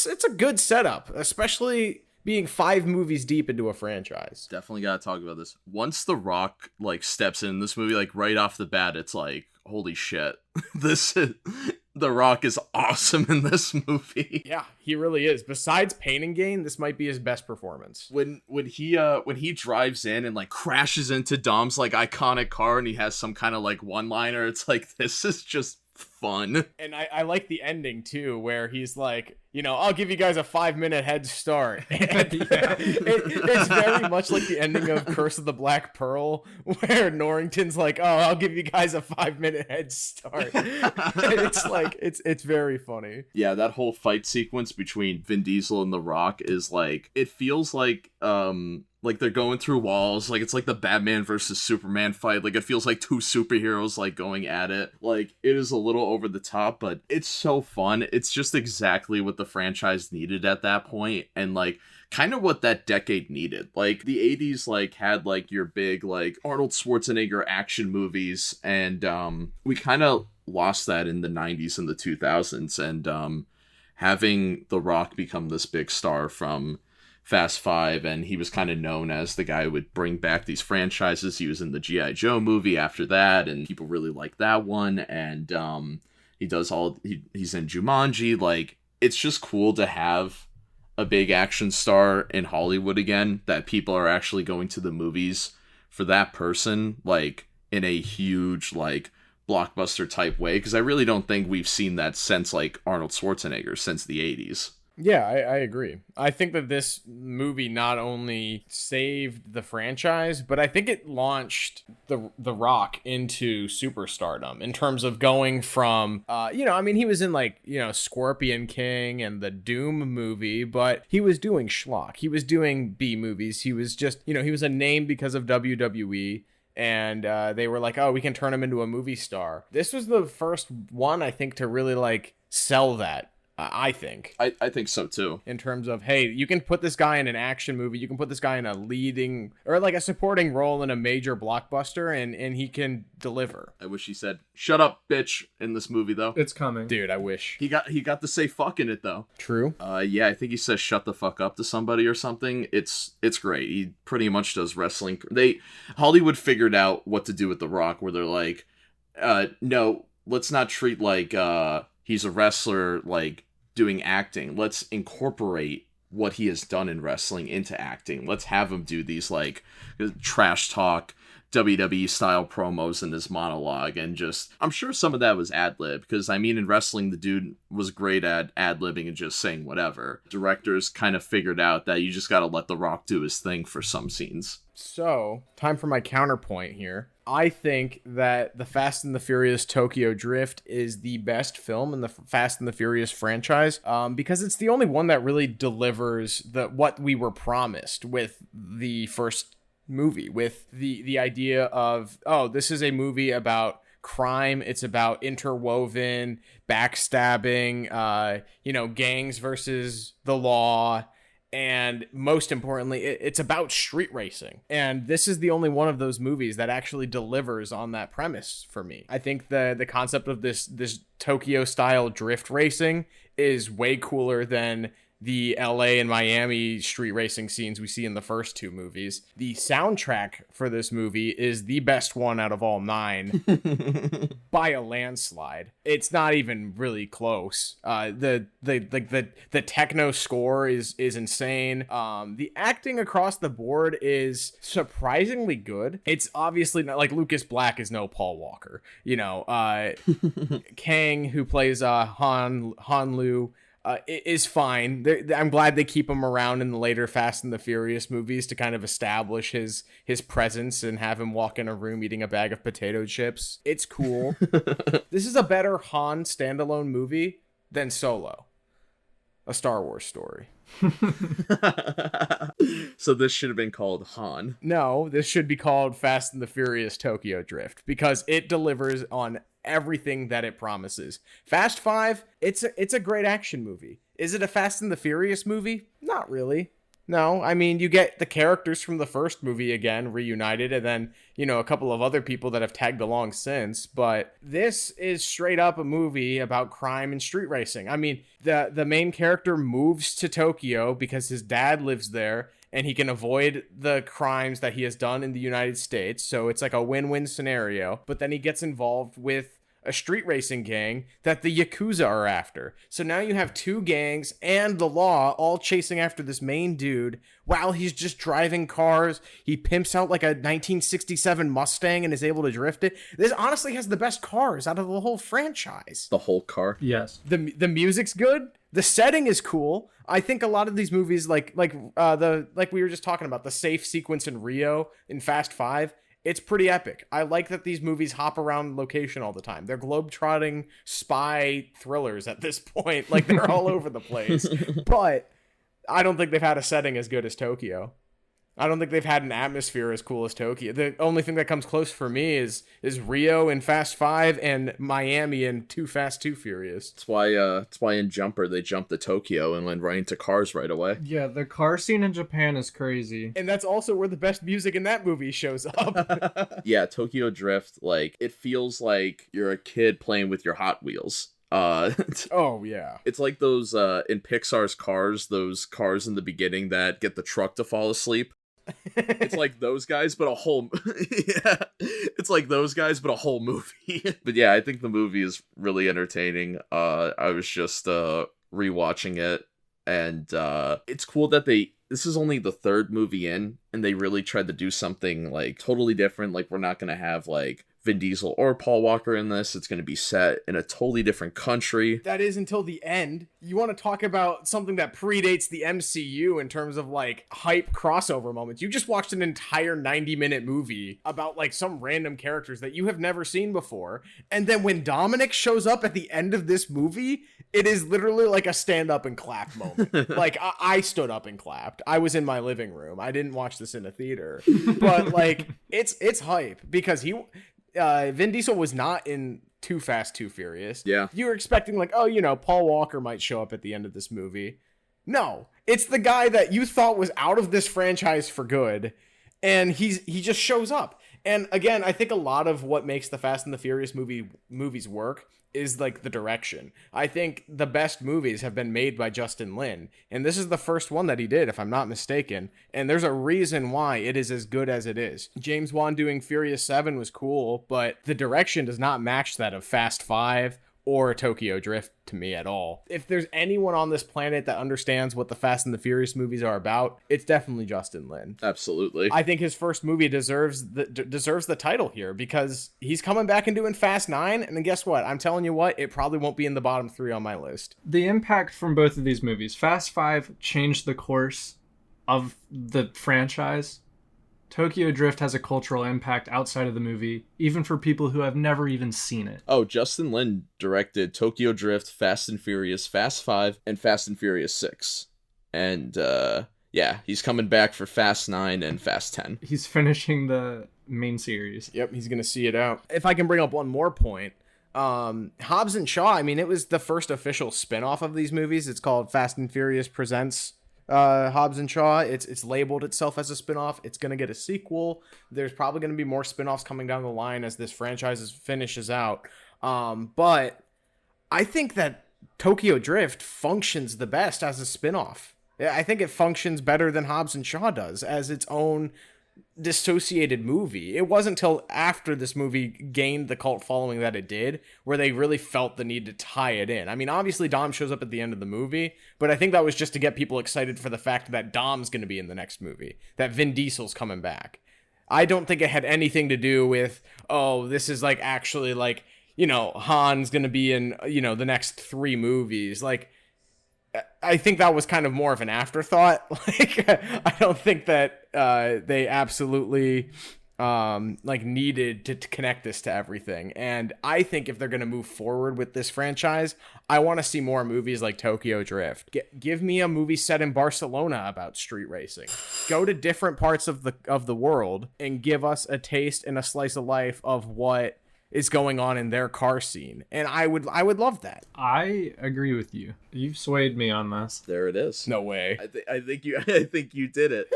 a good setup, especially being 5 movies deep into a franchise. Definitely gotta talk about this. Once The Rock like steps in this movie, like right off the bat, it's like, holy shit, The Rock is awesome in this movie. Yeah, he really is. Besides Pain and Gain, this might be his best performance. When he drives in and like crashes into Dom's like iconic car and he has some kind of like one-liner, it's like, this is just fun. And I like the ending too, where he's like, you know, I'll give you guys a 5-minute head start. It's very much like the ending of Curse of the Black Pearl, where Norrington's like, oh, I'll give you guys a 5-minute head start. It's like, it's very funny. Yeah, that whole fight sequence between Vin Diesel and The Rock is like, it feels like they're going through walls. Like, it's like the Batman versus Superman fight. Like, it feels like two superheroes, like, going at it. Like, it is a little over the top, but it's so fun. It's just exactly what the franchise needed at that point. And, like, kind of what that decade needed. Like, the 80s, like, had, like, your big, like, Arnold Schwarzenegger action movies. And we kind of lost that in the 90s and the 2000s. And having The Rock become this big star from Fast 5, and he was kind of known as the guy who would bring back these franchises. He was in the G.I. Joe movie after that, and people really liked that one. And he's in Jumanji. Like, it's just cool to have a big action star in Hollywood again, that people are actually going to the movies for that person, like, in a huge, like, blockbuster type way. Because I really don't think we've seen that since, like, Arnold Schwarzenegger, since the 80s. Yeah, I agree. I think that this movie not only saved the franchise, but I think it launched the Rock into superstardom in terms of going from, he was in like, Scorpion King and the Doom movie, but he was doing schlock. He was doing B movies. He was just, he was a name because of WWE. And they were like, oh, we can turn him into a movie star. This was the first one, I think, to really like sell that. I think. I think so too. In terms of, hey, you can put this guy in an action movie, you can put this guy in a leading or like a supporting role in a major blockbuster, and he can deliver. I wish he said "shut up, bitch" in this movie though. It's coming, dude. I wish he got to say "fuck" in it though. True. Yeah, I think he says "shut the fuck up" to somebody or something. It's great. He pretty much does wrestling. Hollywood figured out what to do with The Rock, where they're like, no, let's not treat like he's a wrestler like doing acting. Let's incorporate what he has done in wrestling into acting. Let's have him do these like trash talk WWE style promos in this monologue, and just, I'm sure some of that was ad-lib, because I mean in wrestling the dude was great at ad-libbing and just saying whatever. Directors kind of figured out that you just gotta let The Rock do his thing for some scenes. So, time for my counterpoint here. I think that the Fast and the Furious Tokyo Drift is the best film in the Fast and the Furious franchise, because it's the only one that really delivers what we were promised with the first movie, with the idea of, oh, this is a movie about crime, it's about interwoven backstabbing, gangs versus the law. And most importantly, it's about street racing. And this is the only one of those movies that actually delivers on that premise for me. I think the concept of this Tokyo-style drift racing is way cooler than the LA and Miami street racing scenes we see in the first two movies. The soundtrack for this movie is the best one out of all 9 by a landslide. It's not even really close. The techno score is insane. The acting across the board is surprisingly good. It's obviously not like Lucas Black is no Paul Walker. Kang, who plays Han Lu, is fine. I'm glad they keep him around in the later Fast and the Furious movies to kind of establish his presence and have him walk in a room eating a bag of potato chips. It's cool. This is a better Han standalone movie than Solo, a Star Wars story. So this should have been called Han. No, this should be called Fast and the Furious Tokyo Drift, because it delivers on everything that it promises. Fast 5, it's a great action movie. Is it a Fast and the Furious movie? Not really. No, I mean, you get the characters from the first movie again reunited, and then, a couple of other people that have tagged along since, but this is straight up a movie about crime and street racing. I mean, the main character moves to Tokyo because his dad lives there, and he can avoid the crimes that he has done in the United States. So it's like a win-win scenario. But then he gets involved with a street racing gang that the Yakuza are after. So now you have two gangs and the law all chasing after this main dude while he's just driving cars. He pimps out like a 1967 Mustang and is able to drift it. This honestly has the best cars out of the whole franchise. The whole car? Yes. The music's good. The setting is cool. I think a lot of these movies, like we were just talking about, the safe sequence in Rio in Fast 5, it's pretty epic. I like that these movies hop around location all the time. They're globe-trotting spy thrillers at this point. Like, they're all over the place. But I don't think they've had a setting as good as Tokyo. I don't think they've had an atmosphere as cool as Tokyo. The only thing that comes close for me is Rio in Fast 5 and Miami in Too Fast, Too Furious. That's why in Jumper they jumped to Tokyo and went right into cars right away. Yeah, the car scene in Japan is crazy. And that's also where the best music in that movie shows up. Yeah, Tokyo Drift, like, it feels like you're a kid playing with your Hot Wheels. Oh yeah, it's like those in Pixar's Cars, those cars in the beginning that get the truck to fall asleep. It's like those guys, but a whole yeah, it's like those guys, but a whole movie. But yeah, I think the movie is really entertaining. I was just rewatching it, and it's cool that this is only the third movie in, and they really tried to do something like totally different. Like, we're not gonna have like Vin Diesel or Paul Walker in this. It's going to be set in a totally different country. That is until the end. You want to talk about something that predates the MCU in terms of like hype crossover moments. You just watched an entire 90-minute movie about like some random characters that you have never seen before. And then when Dominic shows up at the end of this movie, it is literally like a stand up and clap moment. Like I stood up and clapped. I was in my living room. I didn't watch this in a theater, but like it's hype because Vin Diesel was not in Too Fast, Too Furious. Yeah. You were expecting like, oh, Paul Walker might show up at the end of this movie. No, it's the guy that you thought was out of this franchise for good, and he just shows up. And again, I think a lot of what makes the Fast and the Furious movies work is like the direction. I think the best movies have been made by Justin Lin, and this is the first one that he did, if I'm not mistaken. And there's a reason why it is as good as it is. James Wan doing Furious 7 was cool, but the direction does not match that of Fast 5 or Tokyo Drift to me at all. If there's anyone on this planet that understands what the Fast and the Furious movies are about, it's definitely Justin Lin. Absolutely. I think his first movie deserves the title here because he's coming back and doing Fast 9, and then guess what? I'm telling you what, it probably won't be in the bottom 3 on my list. The impact from both of these movies, Fast 5 changed the course of the franchise. Tokyo Drift has a cultural impact outside of the movie, even for people who have never even seen it. Oh, Justin Lin directed Tokyo Drift, Fast and Furious, Fast 5, and Fast and Furious 6. And, yeah, he's coming back for Fast 9 and Fast 10. He's finishing the main series. Yep, he's going to see it out. If I can bring up one more point, Hobbs and Shaw, I mean, it was the first official spin-off of these movies. It's called Fast and Furious Presents Hobbs and Shaw. It's labeled itself as a spinoff. It's going to get a sequel. There's probably going to be more spinoffs coming down the line as this franchise finishes out. But I think that Tokyo Drift functions the best as a spinoff. I think it functions better than Hobbs and Shaw does as its own dissociated movie. It wasn't until after this movie gained the cult following that it did where they really felt the need to tie it in. I mean, obviously Dom shows up at the end of the movie, but I think that was just to get people excited for the fact that Dom's going to be in the next movie, that Vin Diesel's coming back. I don't think it had anything to do with, oh, this is like actually like, Han's going to be in, the next 3 movies. Like, I think that was kind of more of an afterthought. Like, I don't think that they absolutely needed to connect this to everything. And I think if they're going to move forward with this franchise, I want to see more movies like Tokyo Drift. Give me a movie set in Barcelona about street racing. Go to different parts of the world and give us a taste and a slice of life of what is going on in their car scene, and I would love that. I agree with you. You've swayed me on this. There it is. No way. I think you did it.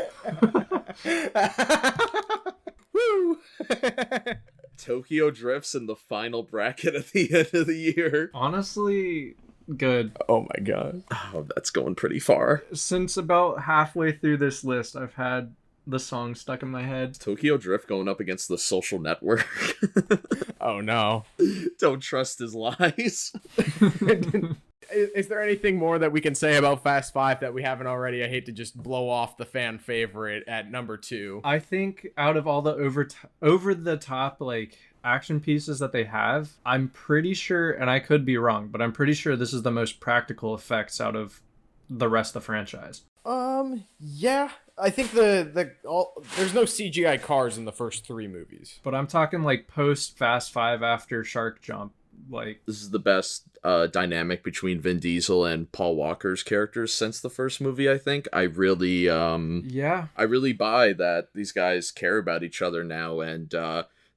Woo! Tokyo Drift's in the final bracket at the end of the year. Honestly, good. Oh my god. Oh, that's going pretty far. Since about halfway through this list, I've had the song stuck in my head. Tokyo Drift going up against The Social Network. Oh no. Don't trust his lies. Is there anything more that we can say about Fast 5 that we haven't already? I hate to just blow off the fan favorite at number 2. I think out of all the over the top like action pieces that they have, I'm pretty sure, and I could be wrong, but I'm pretty sure this is the most practical effects out of the rest of the franchise. Yeah. I think there's no CGI cars in the first 3 movies. But I'm talking like post Fast 5 after Shark Jump. Like, this is the best dynamic between Vin Diesel and Paul Walker's characters since the first movie, I think. I really I really buy that these guys care about each other now, and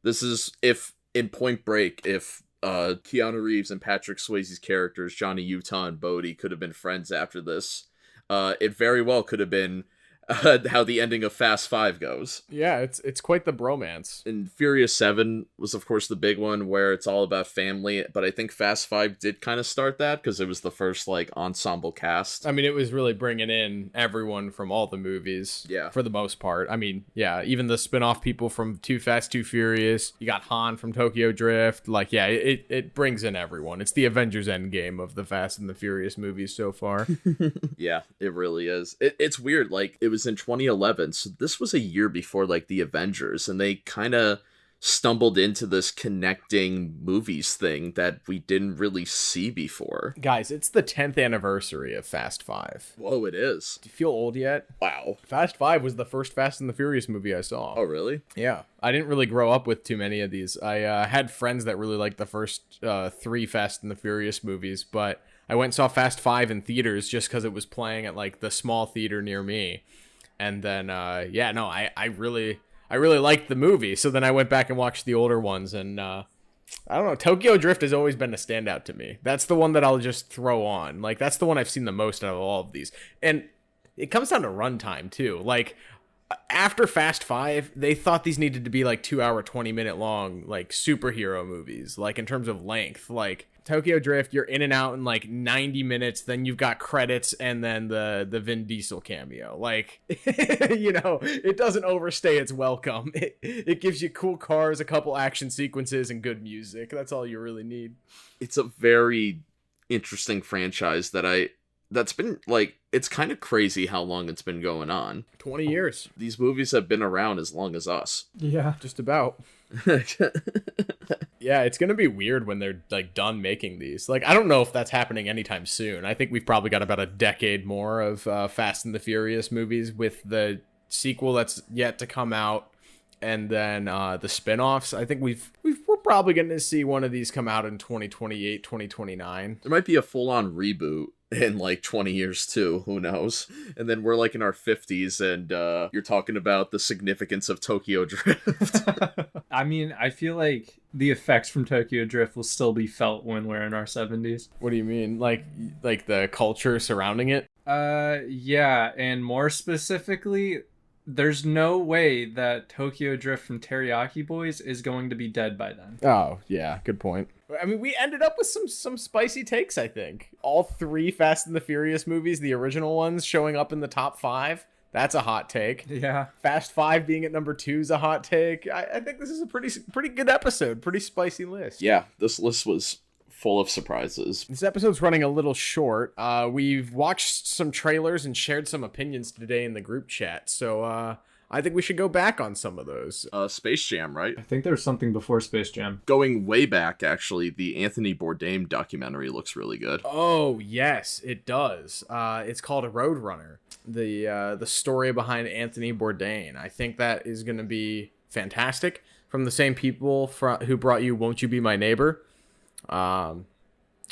this is, if in Point Break, if Keanu Reeves and Patrick Swayze's characters, Johnny Utah and Bodhi, could have been friends after this, it very well could have been how the ending of Fast 5 goes. Yeah, it's quite the bromance. And Furious 7 was, of course, the big one where it's all about family, but I think Fast 5 did kind of start that because it was the first, like, ensemble cast. I mean, it was really bringing in everyone from all the movies. Yeah. For the most part. I mean, yeah, even the spin-off people from Too Fast, Too Furious. You got Han from Tokyo Drift. Like, yeah, it brings in everyone. It's the Avengers Endgame of the Fast and the Furious movies so far. Yeah, it really is. It's weird, like, it was in 2011, so this was a year before like the Avengers, and they kind of stumbled into this connecting movies thing that we didn't really see before. Guys, it's the 10th anniversary of Fast 5. Whoa, it is. Do you feel old yet? Wow. Fast 5 was the first Fast and the Furious movie I saw. Oh, really? Yeah. I didn't really grow up with too many of these. I had friends that really liked the first 3 Fast and the Furious movies, but I went and saw Fast 5 in theaters just because it was playing at like the small theater near me. And then, I really liked the movie. So then I went back and watched the older ones, and I don't know. Tokyo Drift has always been a standout to me. That's the one that I'll just throw on. Like, that's the one I've seen the most out of all of these. And it comes down to runtime, too. Like, after Fast Five, they thought these needed to be, like, 2 hour, 20-minute long, like, superhero movies. Like, in terms of length. Like, Tokyo Drift, you're in and out in, like, 90 minutes. Then you've got credits and then the Vin Diesel cameo. Like, you know, it doesn't overstay its welcome. It gives you cool cars, a couple action sequences, and good music. That's all you really need. It's a very interesting franchise that's been, like, it's kind of crazy how long it's been going on. 20 years. These movies have been around as long as us. Yeah. Just about. Yeah, it's gonna be weird when they're like done making these. Like, I don't know if that's happening anytime soon. I think we've probably got about a decade more of Fast and the Furious movies, with the sequel that's yet to come out, and then the spin-offs. I think we're probably going to see one of these come out in 2028, 2029. There might be a full-on reboot in like 20 years too, who knows. And then we're like in our 50s and you're talking about the significance of Tokyo Drift. I mean, I feel like the effects from Tokyo Drift will still be felt when we're in our 70s. What do you mean? Like the culture surrounding it? Yeah, and more specifically, there's no way that Tokyo Drift from Teriyaki Boys is going to be dead by then. Oh, yeah, good point. I mean, we ended up with some spicy takes, I think. All three Fast and the Furious movies, the original ones, showing up in the top 5. That's a hot take. Yeah. Fast 5 being at number 2 is a hot take. I think this is a pretty good episode. Pretty spicy list. Yeah, this list was full of surprises. This episode's running a little short. We've watched some trailers and shared some opinions today in the group chat. So I think we should go back on some of those. Space Jam, right? I think there's something before Space Jam. Going way back, actually, the Anthony Bourdain documentary looks really good. Oh, yes, it does. It's called Roadrunner. The story behind Anthony Bourdain. I think that is going to be fantastic. From the same people who brought you Won't You Be My Neighbor.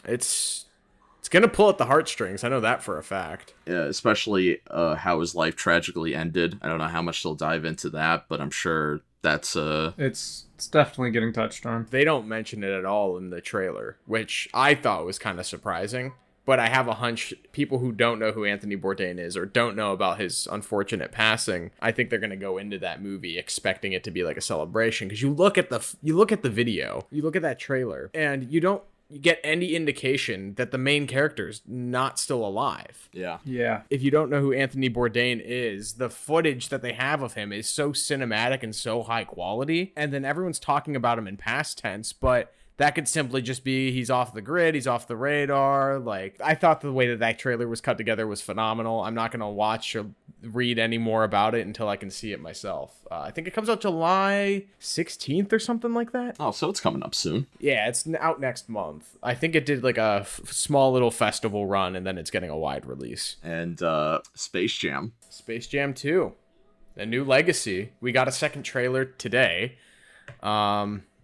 It's gonna pull at the heartstrings. I know that for a fact. Yeah, especially how his life tragically ended. I don't know how much they'll dive into that, but I'm sure that's it's definitely getting touched on. They don't mention it at all in the trailer, which I thought was kind of surprising. But I have a hunch people who don't know who Anthony Bourdain is or don't know about his unfortunate passing, I think they're going to go into that movie expecting it to be like a celebration. Because you look at the video, you look at that trailer, and you get any indication that the main character's not still alive. Yeah. Yeah. If you don't know who Anthony Bourdain is, the footage that they have of him is so cinematic and so high quality. And then everyone's talking about him in past tense, but that could simply just be he's off the grid, he's off the radar. Like, I thought the way that trailer was cut together was phenomenal. I'm not going to watch or read any more about it until I can see it myself. I think it comes out July 16th or something like that. Oh, so it's coming up soon. Yeah, it's out next month. I think it did like a small little festival run, and then it's getting a wide release. And Space Jam. Space Jam 2. A new legacy. We got a second trailer today.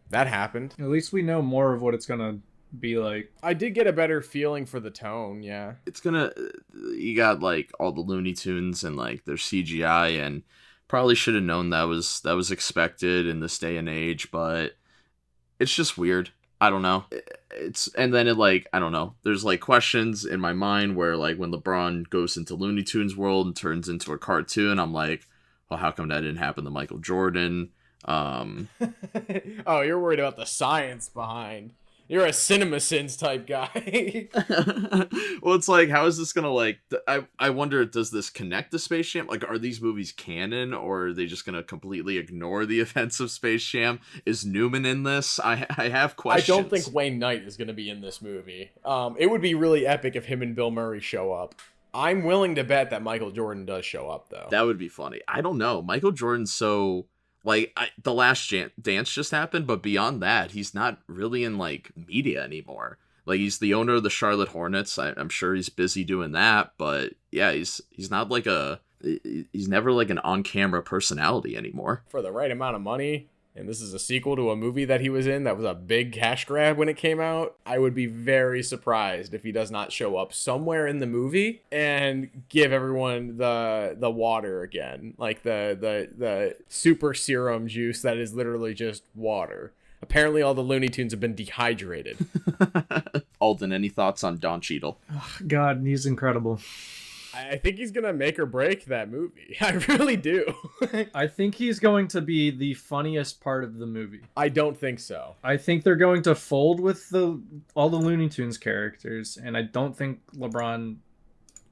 That happened. At least we know more of what it's gonna be like. I did get a better feeling for the tone, yeah. It's you got like all the Looney Tunes and like their CGI, and probably should have known that was expected in this day and age, but it's just weird. I don't know. And then I don't know. There's like questions in my mind where like when LeBron goes into Looney Tunes world and turns into a cartoon, I'm like, well, how come that didn't happen to Michael Jordan? Oh, you're worried about the science behind. You're a CinemaSins type guy. Well, it's like, how is this gonna like? I wonder, does this connect to Space Jam? Like, are these movies canon, or are they just gonna completely ignore the events of Space Jam? Is Newman in this? I have questions. I don't think Wayne Knight is gonna be in this movie. It would be really epic if him and Bill Murray show up. I'm willing to bet that Michael Jordan does show up, though. That would be funny. I don't know. Michael Jordan's so. Like, The Last Dance just happened, but beyond that, he's not really in, like, media anymore. Like, he's the owner of the Charlotte Hornets. I'm sure he's busy doing that, but, yeah, he's not, like, he's never, like, an on-camera personality anymore. For the right amount of money, and this is a sequel to a movie that he was in that was a big cash grab when it came out, I would be very surprised if he does not show up somewhere in the movie and give everyone the water again. Like the super serum juice that is literally just water. Apparently all the Looney Tunes have been dehydrated. Alden, any thoughts on Don Cheadle? Oh, God, he's incredible. I think he's going to make or break that movie. I really do. I think he's going to be the funniest part of the movie. I don't think so. I think they're going to fold with all the Looney Tunes characters, and I don't think LeBron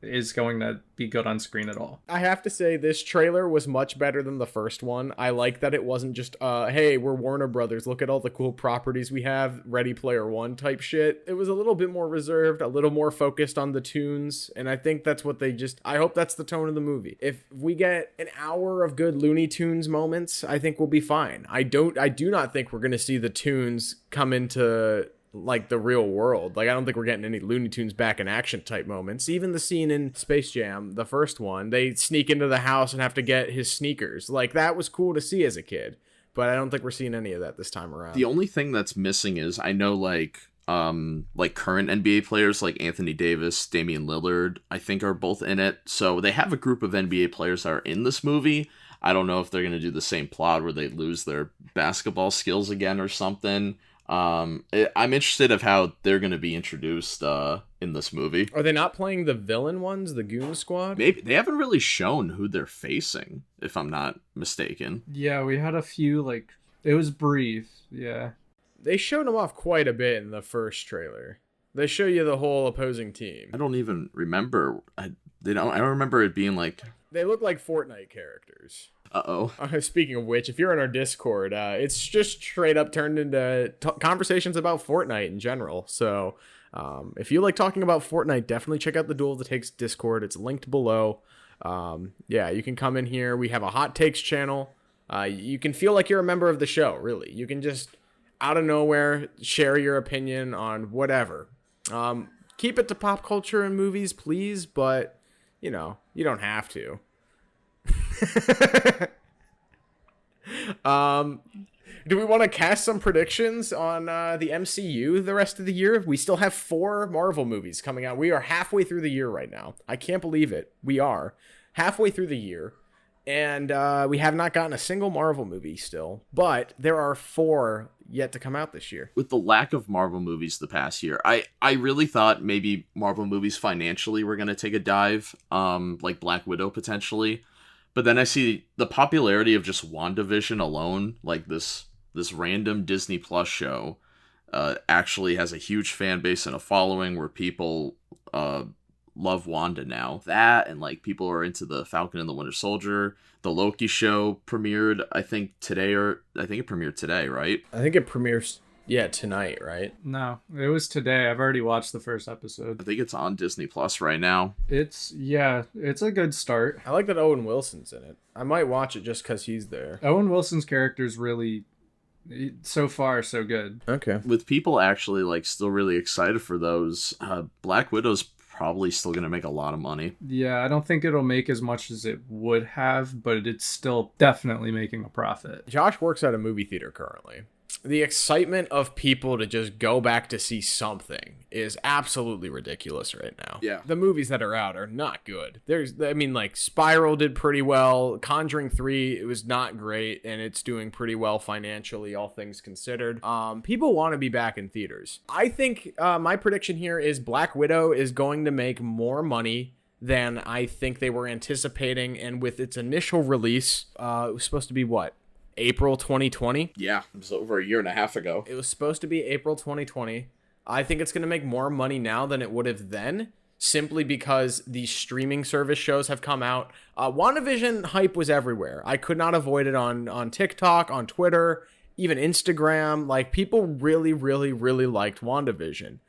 is going to be good on screen at all. I have to say this trailer was much better than the first one. I like that it wasn't just hey, we're Warner Brothers, look at all the cool properties we have, Ready Player One type shit. It was a little bit more reserved, a little more focused on the tunes, and I think that's what I hope that's the tone of the movie. If we get an hour of good Looney Tunes moments, I think we'll be fine. I do not think we're going to see the tunes come into like the real world. Like, I don't think we're getting any Looney Tunes back in action type moments. Even the scene in Space Jam, the first one, they sneak into the house and have to get his sneakers. Like, that was cool to see as a kid, but I don't think we're seeing any of that this time around. The only thing that's missing is, I know like current NBA players like Anthony Davis, Damian Lillard, I think are both in it. So they have a group of NBA players that are in this movie. I don't know if they're going to do the same plot where they lose their basketball skills again or something. I'm interested of how they're going to be introduced in this movie. Are they not playing the villain ones, the Goon Squad? Maybe they haven't really shown who they're facing, if I'm not mistaken. Yeah, we had a few, like, it was brief. Yeah. They showed them off quite a bit in the first trailer. They show you the whole opposing team. I don't even remember. I don't remember it being like... They look like Fortnite characters. Uh-oh. Speaking of which, if you're in our Discord, it's just straight up turned into conversations about Fortnite in general. So if you like talking about Fortnite, definitely check out the Duel of the Takes Discord. It's linked below. Yeah, you can come in here. We have a Hot Takes channel. You can feel like you're a member of the show, really. You can just, out of nowhere, share your opinion on whatever. Keep it to pop culture and movies, please, but, you know, you don't have to. Do we want to cast some predictions on the MCU the rest of the year? We still have 4 Marvel movies coming out. We are halfway through the year right now. I can't believe it. We are halfway through the year, and we have not gotten a single Marvel movie still, but there are 4 yet to come out this year. With the lack of Marvel movies the past year, I really thought maybe Marvel movies financially were going to take a dive, like Black Widow potentially. But then I see the popularity of just WandaVision alone, like this random Disney Plus show, actually has a huge fan base and a following where people love Wanda now. That, and like people are into the Falcon and the Winter Soldier. The Loki show premiered, I think it premiered today, right? I think it premieres, tonight, right? No, it was today. I've already watched the first episode. I think it's on Disney Plus right now. It's a good start. I like that Owen Wilson's in it. I might watch it just because he's there. Owen Wilson's character's really, so far, so good. Okay. With people actually like still really excited for those, Black Widow's probably still going to make a lot of money. Yeah, I don't think it'll make as much as it would have, but it's still definitely making a profit. Josh works at a movie theater currently. The excitement of people to just go back to see something is absolutely ridiculous right now. Yeah. The movies that are out are not good. Like Spiral did pretty well. Conjuring 3, it was not great, and it's doing pretty well financially, all things considered. People want to be back in theaters. I think my prediction here is Black Widow is going to make more money than I think they were anticipating, and with its initial release, it was supposed to be what? April 2020? Yeah, it was over a year and a half ago. It was supposed to be April 2020. I think it's going to make more money now than it would have then, simply because the streaming service shows have come out. WandaVision hype was everywhere. I could not avoid it on TikTok, on Twitter, even Instagram. Like, people really, really, really liked WandaVision.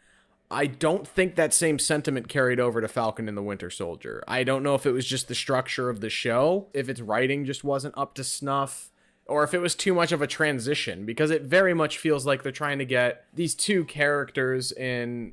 I don't think that same sentiment carried over to Falcon and the Winter Soldier. I don't know if it was just the structure of the show, if its writing just wasn't up to snuff, or if it was too much of a transition, because it very much feels like they're trying to get these 2 characters in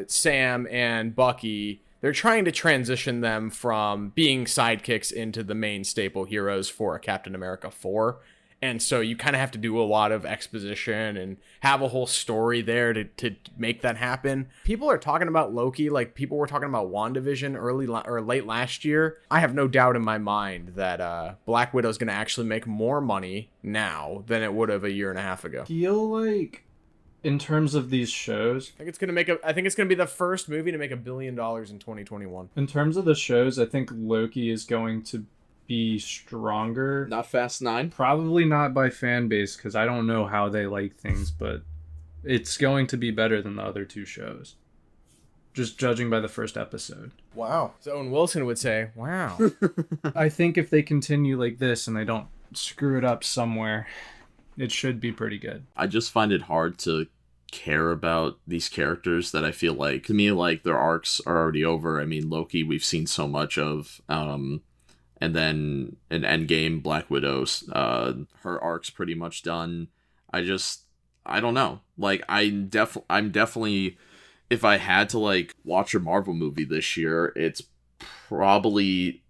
Sam and Bucky. They're trying to transition them from being sidekicks into the main staple heroes for a Captain America 4. And so you kind of have to do a lot of exposition and have a whole story there to make that happen. People are talking about Loki like people were talking about WandaVision late last year. I have no doubt in my mind that Black Widow is going to actually make more money now than it would have a year and a half ago. Feel like, in terms of these shows, I think it's going to be the first movie to make $1 billion in 2021. in terms of the shows, I think Loki is going to be stronger. Not Fast 9? Probably not by fan base, because I don't know how they like things, but it's going to be better than the other two shows. Just judging by the first episode. Wow. So Owen Wilson would say, wow. I think if they continue like this and they don't screw it up somewhere, it should be pretty good. I just find it hard to care about these characters that I feel like, to me, like, their arcs are already over. I mean, Loki, we've seen so much of, and then in Endgame, Black Widow's, her arc's pretty much done. I don't know. Like, I'm definitely, if I had to, like, watch a Marvel movie this year, it's probably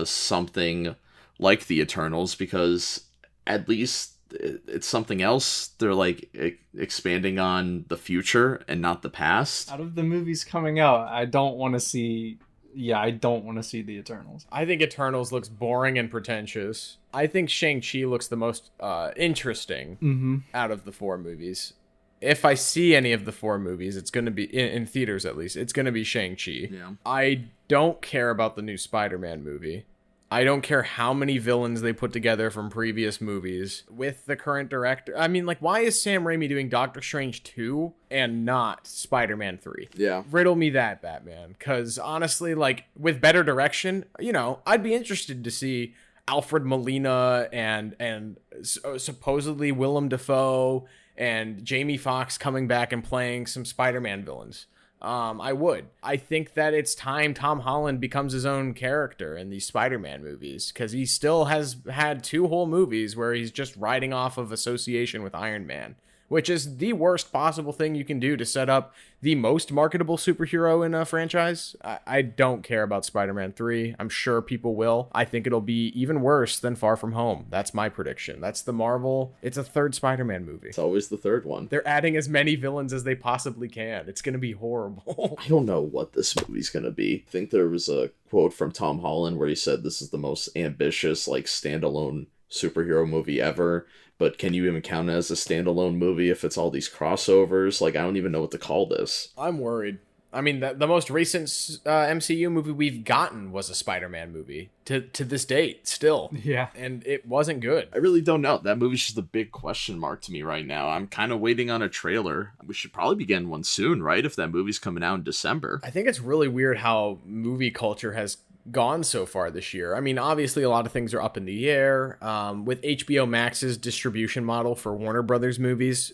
something like The Eternals, because at least it's something else. They're, like, expanding on the future and not the past. Out of the movies coming out, I don't want to see The Eternals. I think Eternals looks boring and pretentious. I think Shang-Chi looks the most interesting out of the 4 movies. If I see any of the 4 movies, it's going to be, in theaters at least, it's going to be Shang-Chi. Yeah. I don't care about the new Spider-Man movie. I don't care how many villains they put together from previous movies with the current director. I mean, like, why is Sam Raimi doing Doctor Strange 2 and not Spider-Man 3? Yeah. Riddle me that, Batman. Because honestly, like, with better direction, you know, I'd be interested to see Alfred Molina and supposedly Willem Dafoe and Jamie Foxx coming back and playing some Spider-Man villains. I would. I think that it's time Tom Holland becomes his own character in these Spider-Man movies, because he still has had 2 whole movies where he's just riding off of association with Iron Man, which is the worst possible thing you can do to set up the most marketable superhero in a franchise. I don't care about Spider-Man 3. I'm sure people will. I think it'll be even worse than Far From Home. That's my prediction. That's the Marvel. It's a 3rd Spider-Man movie. It's always the 3rd one. They're adding as many villains as they possibly can. It's going to be horrible. I don't know what this movie's going to be. I think there was a quote from Tom Holland where he said this is the most ambitious, like, standalone superhero movie ever. But can you even count it as a standalone movie if it's all these crossovers? Like, I don't even know what to call this. I'm worried. I mean, the most recent MCU movie we've gotten was a Spider-Man movie to this date, still. Yeah. And it wasn't good. I really don't know. That movie's just a big question mark to me right now. I'm kind of waiting on a trailer. We should probably be getting one soon, right? If that movie's coming out in December. I think it's really weird how movie culture has gone so far this year. I mean, obviously a lot of things are up in the air. With HBO Max's distribution model for Warner Brothers movies,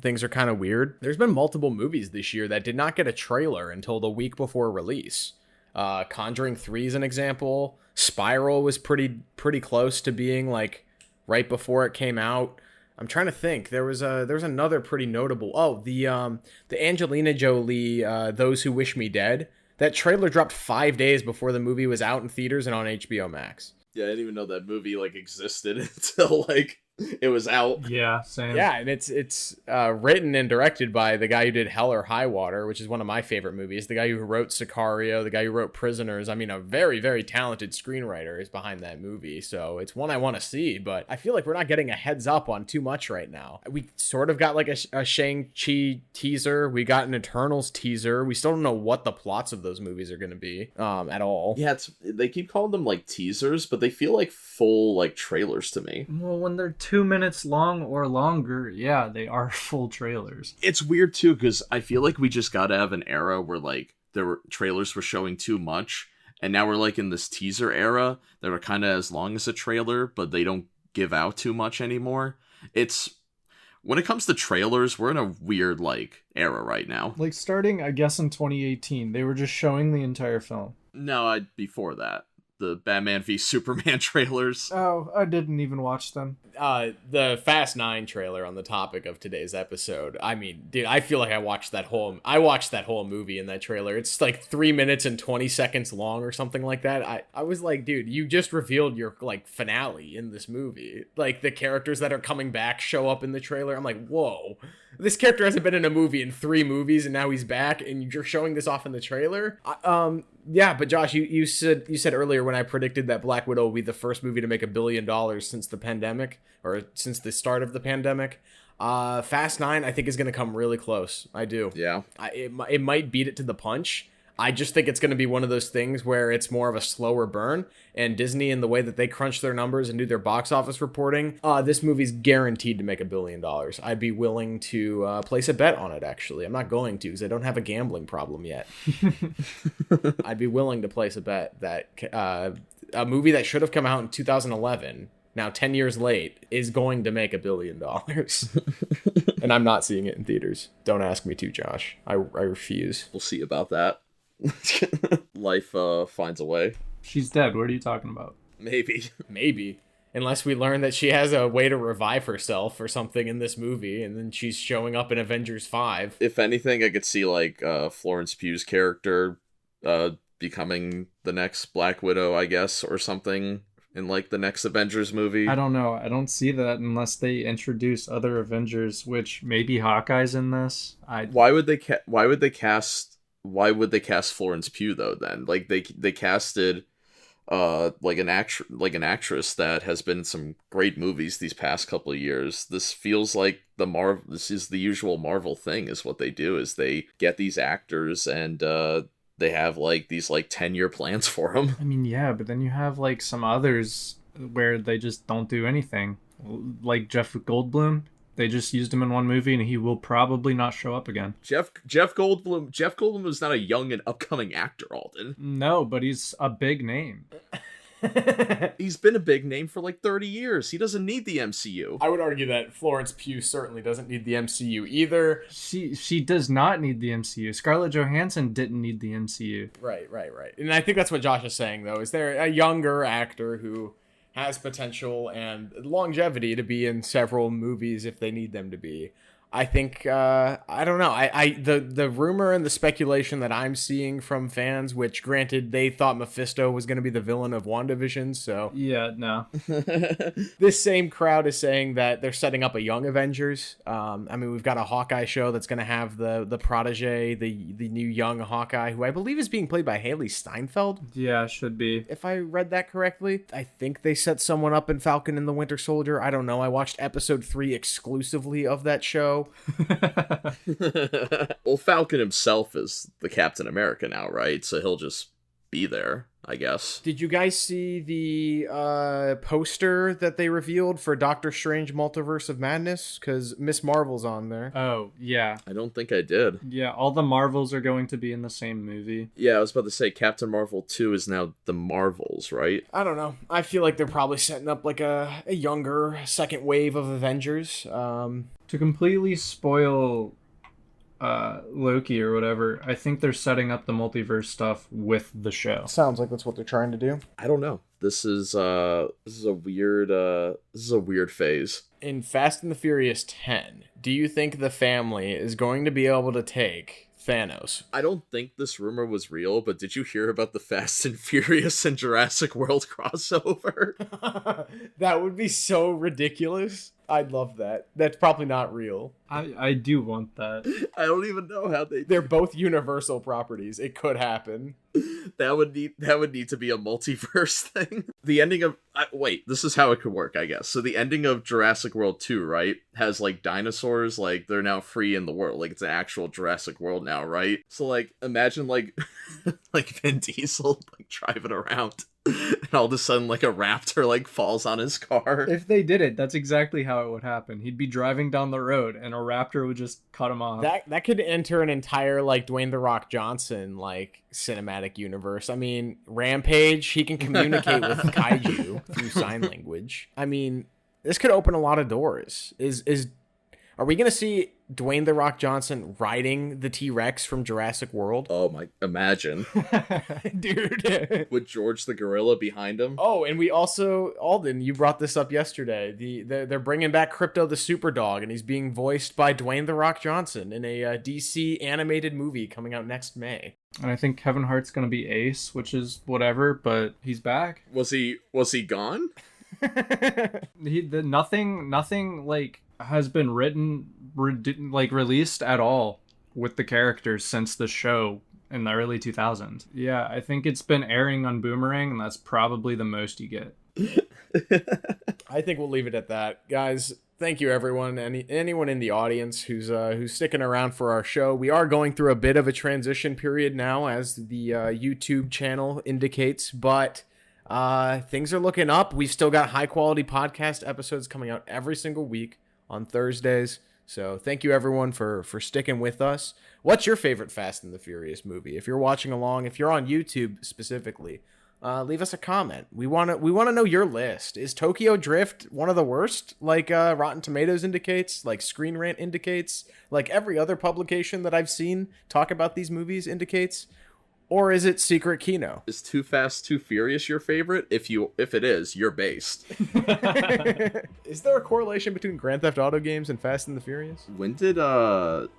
things are kind of weird. There's been multiple movies this year that did not get a trailer until the week before release. Conjuring 3 is an example. Spiral was pretty close to being like right before it came out. I'm trying to think. There's another pretty notable. Oh, the Angelina Jolie Those Who Wish Me Dead. That trailer dropped 5 days before the movie was out in theaters and on HBO Max. Yeah, I didn't even know that movie, like, existed until, like, it was out. Yeah, same. Yeah, and it's written and directed by the guy who did Hell or High Water, which is one of my favorite movies. The guy who wrote Sicario, the guy who wrote Prisoners. I mean, a very, very talented screenwriter is behind that movie. So it's one I want to see, but I feel like we're not getting a heads up on too much right now. We sort of got like a Shang-Chi teaser. We got an Eternals teaser. We still don't know what the plots of those movies are going to be at all. Yeah, they keep calling them, like, teasers, but they feel like full, like, trailers to me. Well, when they're 2 minutes long or longer, yeah, they are full trailers. It's weird too, because I feel like we just gotta have an era where, like, trailers were showing too much, and now we're, like, in this teaser era that are kind of as long as a trailer, but they don't give out too much anymore. When it comes to trailers, we're in a weird, like, era right now. Like, starting, I guess, in 2018, they were just showing the entire film. No, before that. the Batman v Superman trailers. Oh, I didn't even watch them. The Fast 9 trailer on the topic of today's episode. I mean, dude, I feel like I watched that whole movie in that trailer. It's like 3 minutes and 20 seconds long or something like that. I was like, dude, you just revealed your like finale in this movie. Like the characters that are coming back show up in the trailer. I'm like, whoa. This character hasn't been in a movie in 3 movies, and now he's back, and you're showing this off in the trailer. Yeah, but Josh, you said earlier when I predicted that Black Widow will be the first movie to make $1 billion since the pandemic, or since the start of the pandemic. Fast 9, I think, is going to come really close. I do. Yeah. It might beat it to the punch. I just think it's going to be one of those things where it's more of a slower burn, and Disney, in the way that they crunch their numbers and do their box office reporting, this movie's guaranteed to make $1 billion. I'd be willing to place a bet on it, actually. I'm not going to, because I don't have a gambling problem yet. I'd be willing to place a bet that a movie that should have come out in 2011, now 10 years late, is going to make $1 billion. And I'm not seeing it in theaters. Don't ask me to, Josh. I refuse. We'll see about that. Life finds a way. She's dead. What are you talking about? Maybe. Unless we learn that she has a way to revive herself or something in this movie, and then she's showing up in Avengers 5. If anything, I could see like Florence Pugh's character becoming the next Black Widow, I guess, or something in like the next Avengers movie. I don't know. I don't see that unless they introduce other Avengers, which maybe Hawkeye's in this. Why would they cast Florence Pugh though? Then like they casted like an actress that has been in some great movies these past couple of years. This feels like this is the usual Marvel thing, is what they do, is they get these actors and they have like these like 10-year plans for them. I mean, yeah, but then you have like some others where they just don't do anything. Like Jeff Goldblum, they just used him in one movie and he will probably not show up again. Jeff Goldblum is not a young and upcoming actor, Alden. No, but he's a big name. He's been a big name for like 30 years. He doesn't need the MCU. I would argue that Florence Pugh certainly doesn't need the MCU either. She does not need the MCU. Scarlett Johansson didn't need the MCU. Right. And I think that's what Josh is saying, though. Is there a younger actor who has potential and longevity to be in several movies if they need them to be? I think, I don't know. The rumor and the speculation that I'm seeing from fans, which granted they thought Mephisto was going to be the villain of WandaVision, so. Yeah, no. This same crowd is saying that they're setting up a young Avengers. I mean, we've got a Hawkeye show that's going to have the protege, the new young Hawkeye, who I believe is being played by Haley Steinfeld. Yeah, should be. If I read that correctly. I think they set someone up in Falcon and the Winter Soldier. I don't know. I watched episode 3 exclusively of that show. Well, Falcon himself is the Captain America now, right? So he'll just be there, I guess. Did you guys see the poster that they revealed for Doctor Strange Multiverse of Madness? Because Miss Marvel's on there. Oh, yeah. I don't think I did. Yeah, all the Marvels are going to be in the same movie. Yeah, I was about to say Captain Marvel 2 is now the Marvels, right? I don't know. I feel like they're probably setting up like a younger second wave of Avengers. To completely spoil Loki or whatever, I think they're setting up the multiverse stuff with the show. Sounds like that's what they're trying to do. I don't know. This is a weird phase. In Fast and the Furious 10, do you think the family is going to be able to take Thanos? I don't think this rumor was real, but did you hear about the Fast and Furious and Jurassic World crossover? That would be so ridiculous. I'd love that. That's probably not real. I do want that. I don't even know how they're both Universal properties. It could happen. That would need to be a multiverse thing. The ending of wait, this is how it could work, I guess. So the ending of Jurassic World 2, right, has like dinosaurs, like they're now free in the world, like it's an actual Jurassic World now, right? So like imagine like like Vin Diesel like driving around and all of a sudden like a raptor like falls on his car. If they did it, that's exactly how it would happen. He'd be driving down the road and a raptor would just cut him off. That could enter an entire like Dwayne The Rock Johnson like cinematic universe. I mean, Rampage, he can communicate with kaiju through sign language. I mean, this could open a lot of doors. Are we going to see Dwayne "The Rock" Johnson riding the T-Rex from Jurassic World? Oh my, imagine. Dude. With George the gorilla behind him. Oh, and we also, Alden, you brought this up yesterday. They're bringing back Crypto the Superdog, and he's being voiced by Dwayne "The Rock" Johnson in a DC animated movie coming out next May. And I think Kevin Hart's gonna be Ace, which is whatever, but he's back. Was he gone? Nothing like has been released at all with the characters since the show in the early 2000s. Yeah, I think it's been airing on Boomerang, and that's probably the most you get. I think we'll leave it at that, guys. Thank you, everyone. Anyone in the audience who's sticking around for our show. We are going through a bit of a transition period now, as the YouTube channel indicates, but things are looking up. We've still got high quality podcast episodes coming out every single week on Thursdays. So thank you, everyone, for sticking with us. What's your favorite Fast and the Furious movie? If you're watching along, if you're on YouTube specifically, leave us a comment. We want to know your list. Is Tokyo Drift one of the worst, like Rotten Tomatoes indicates, like Screen Rant indicates, like every other publication that I've seen talk about these movies indicates? Or is it Secret Kino? Is Too Fast, Too Furious your favorite? If it is, you're based. Is there a correlation between Grand Theft Auto games and Fast and the Furious? When did the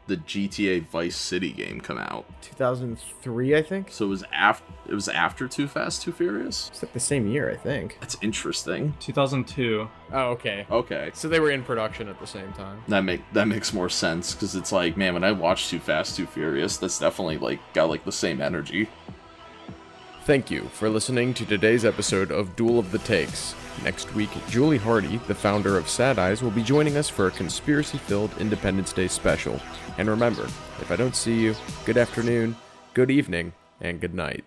GTA Vice City game come out? 2003, I think. So it was after Too Fast, Too Furious? It's like the same year, I think. That's interesting. 2002. Oh, okay. Okay. So they were in production at the same time. That makes more sense, because it's like, man, when I watch Too Fast, Too Furious, that's definitely like got like the same energy. Thank you for listening to today's episode of Duel of the Takes. Next week, Julie Hardy, the founder of Sad Eyes, will be joining us for a conspiracy-filled Independence Day special. And remember, if I don't see you, good afternoon, good evening, and good night.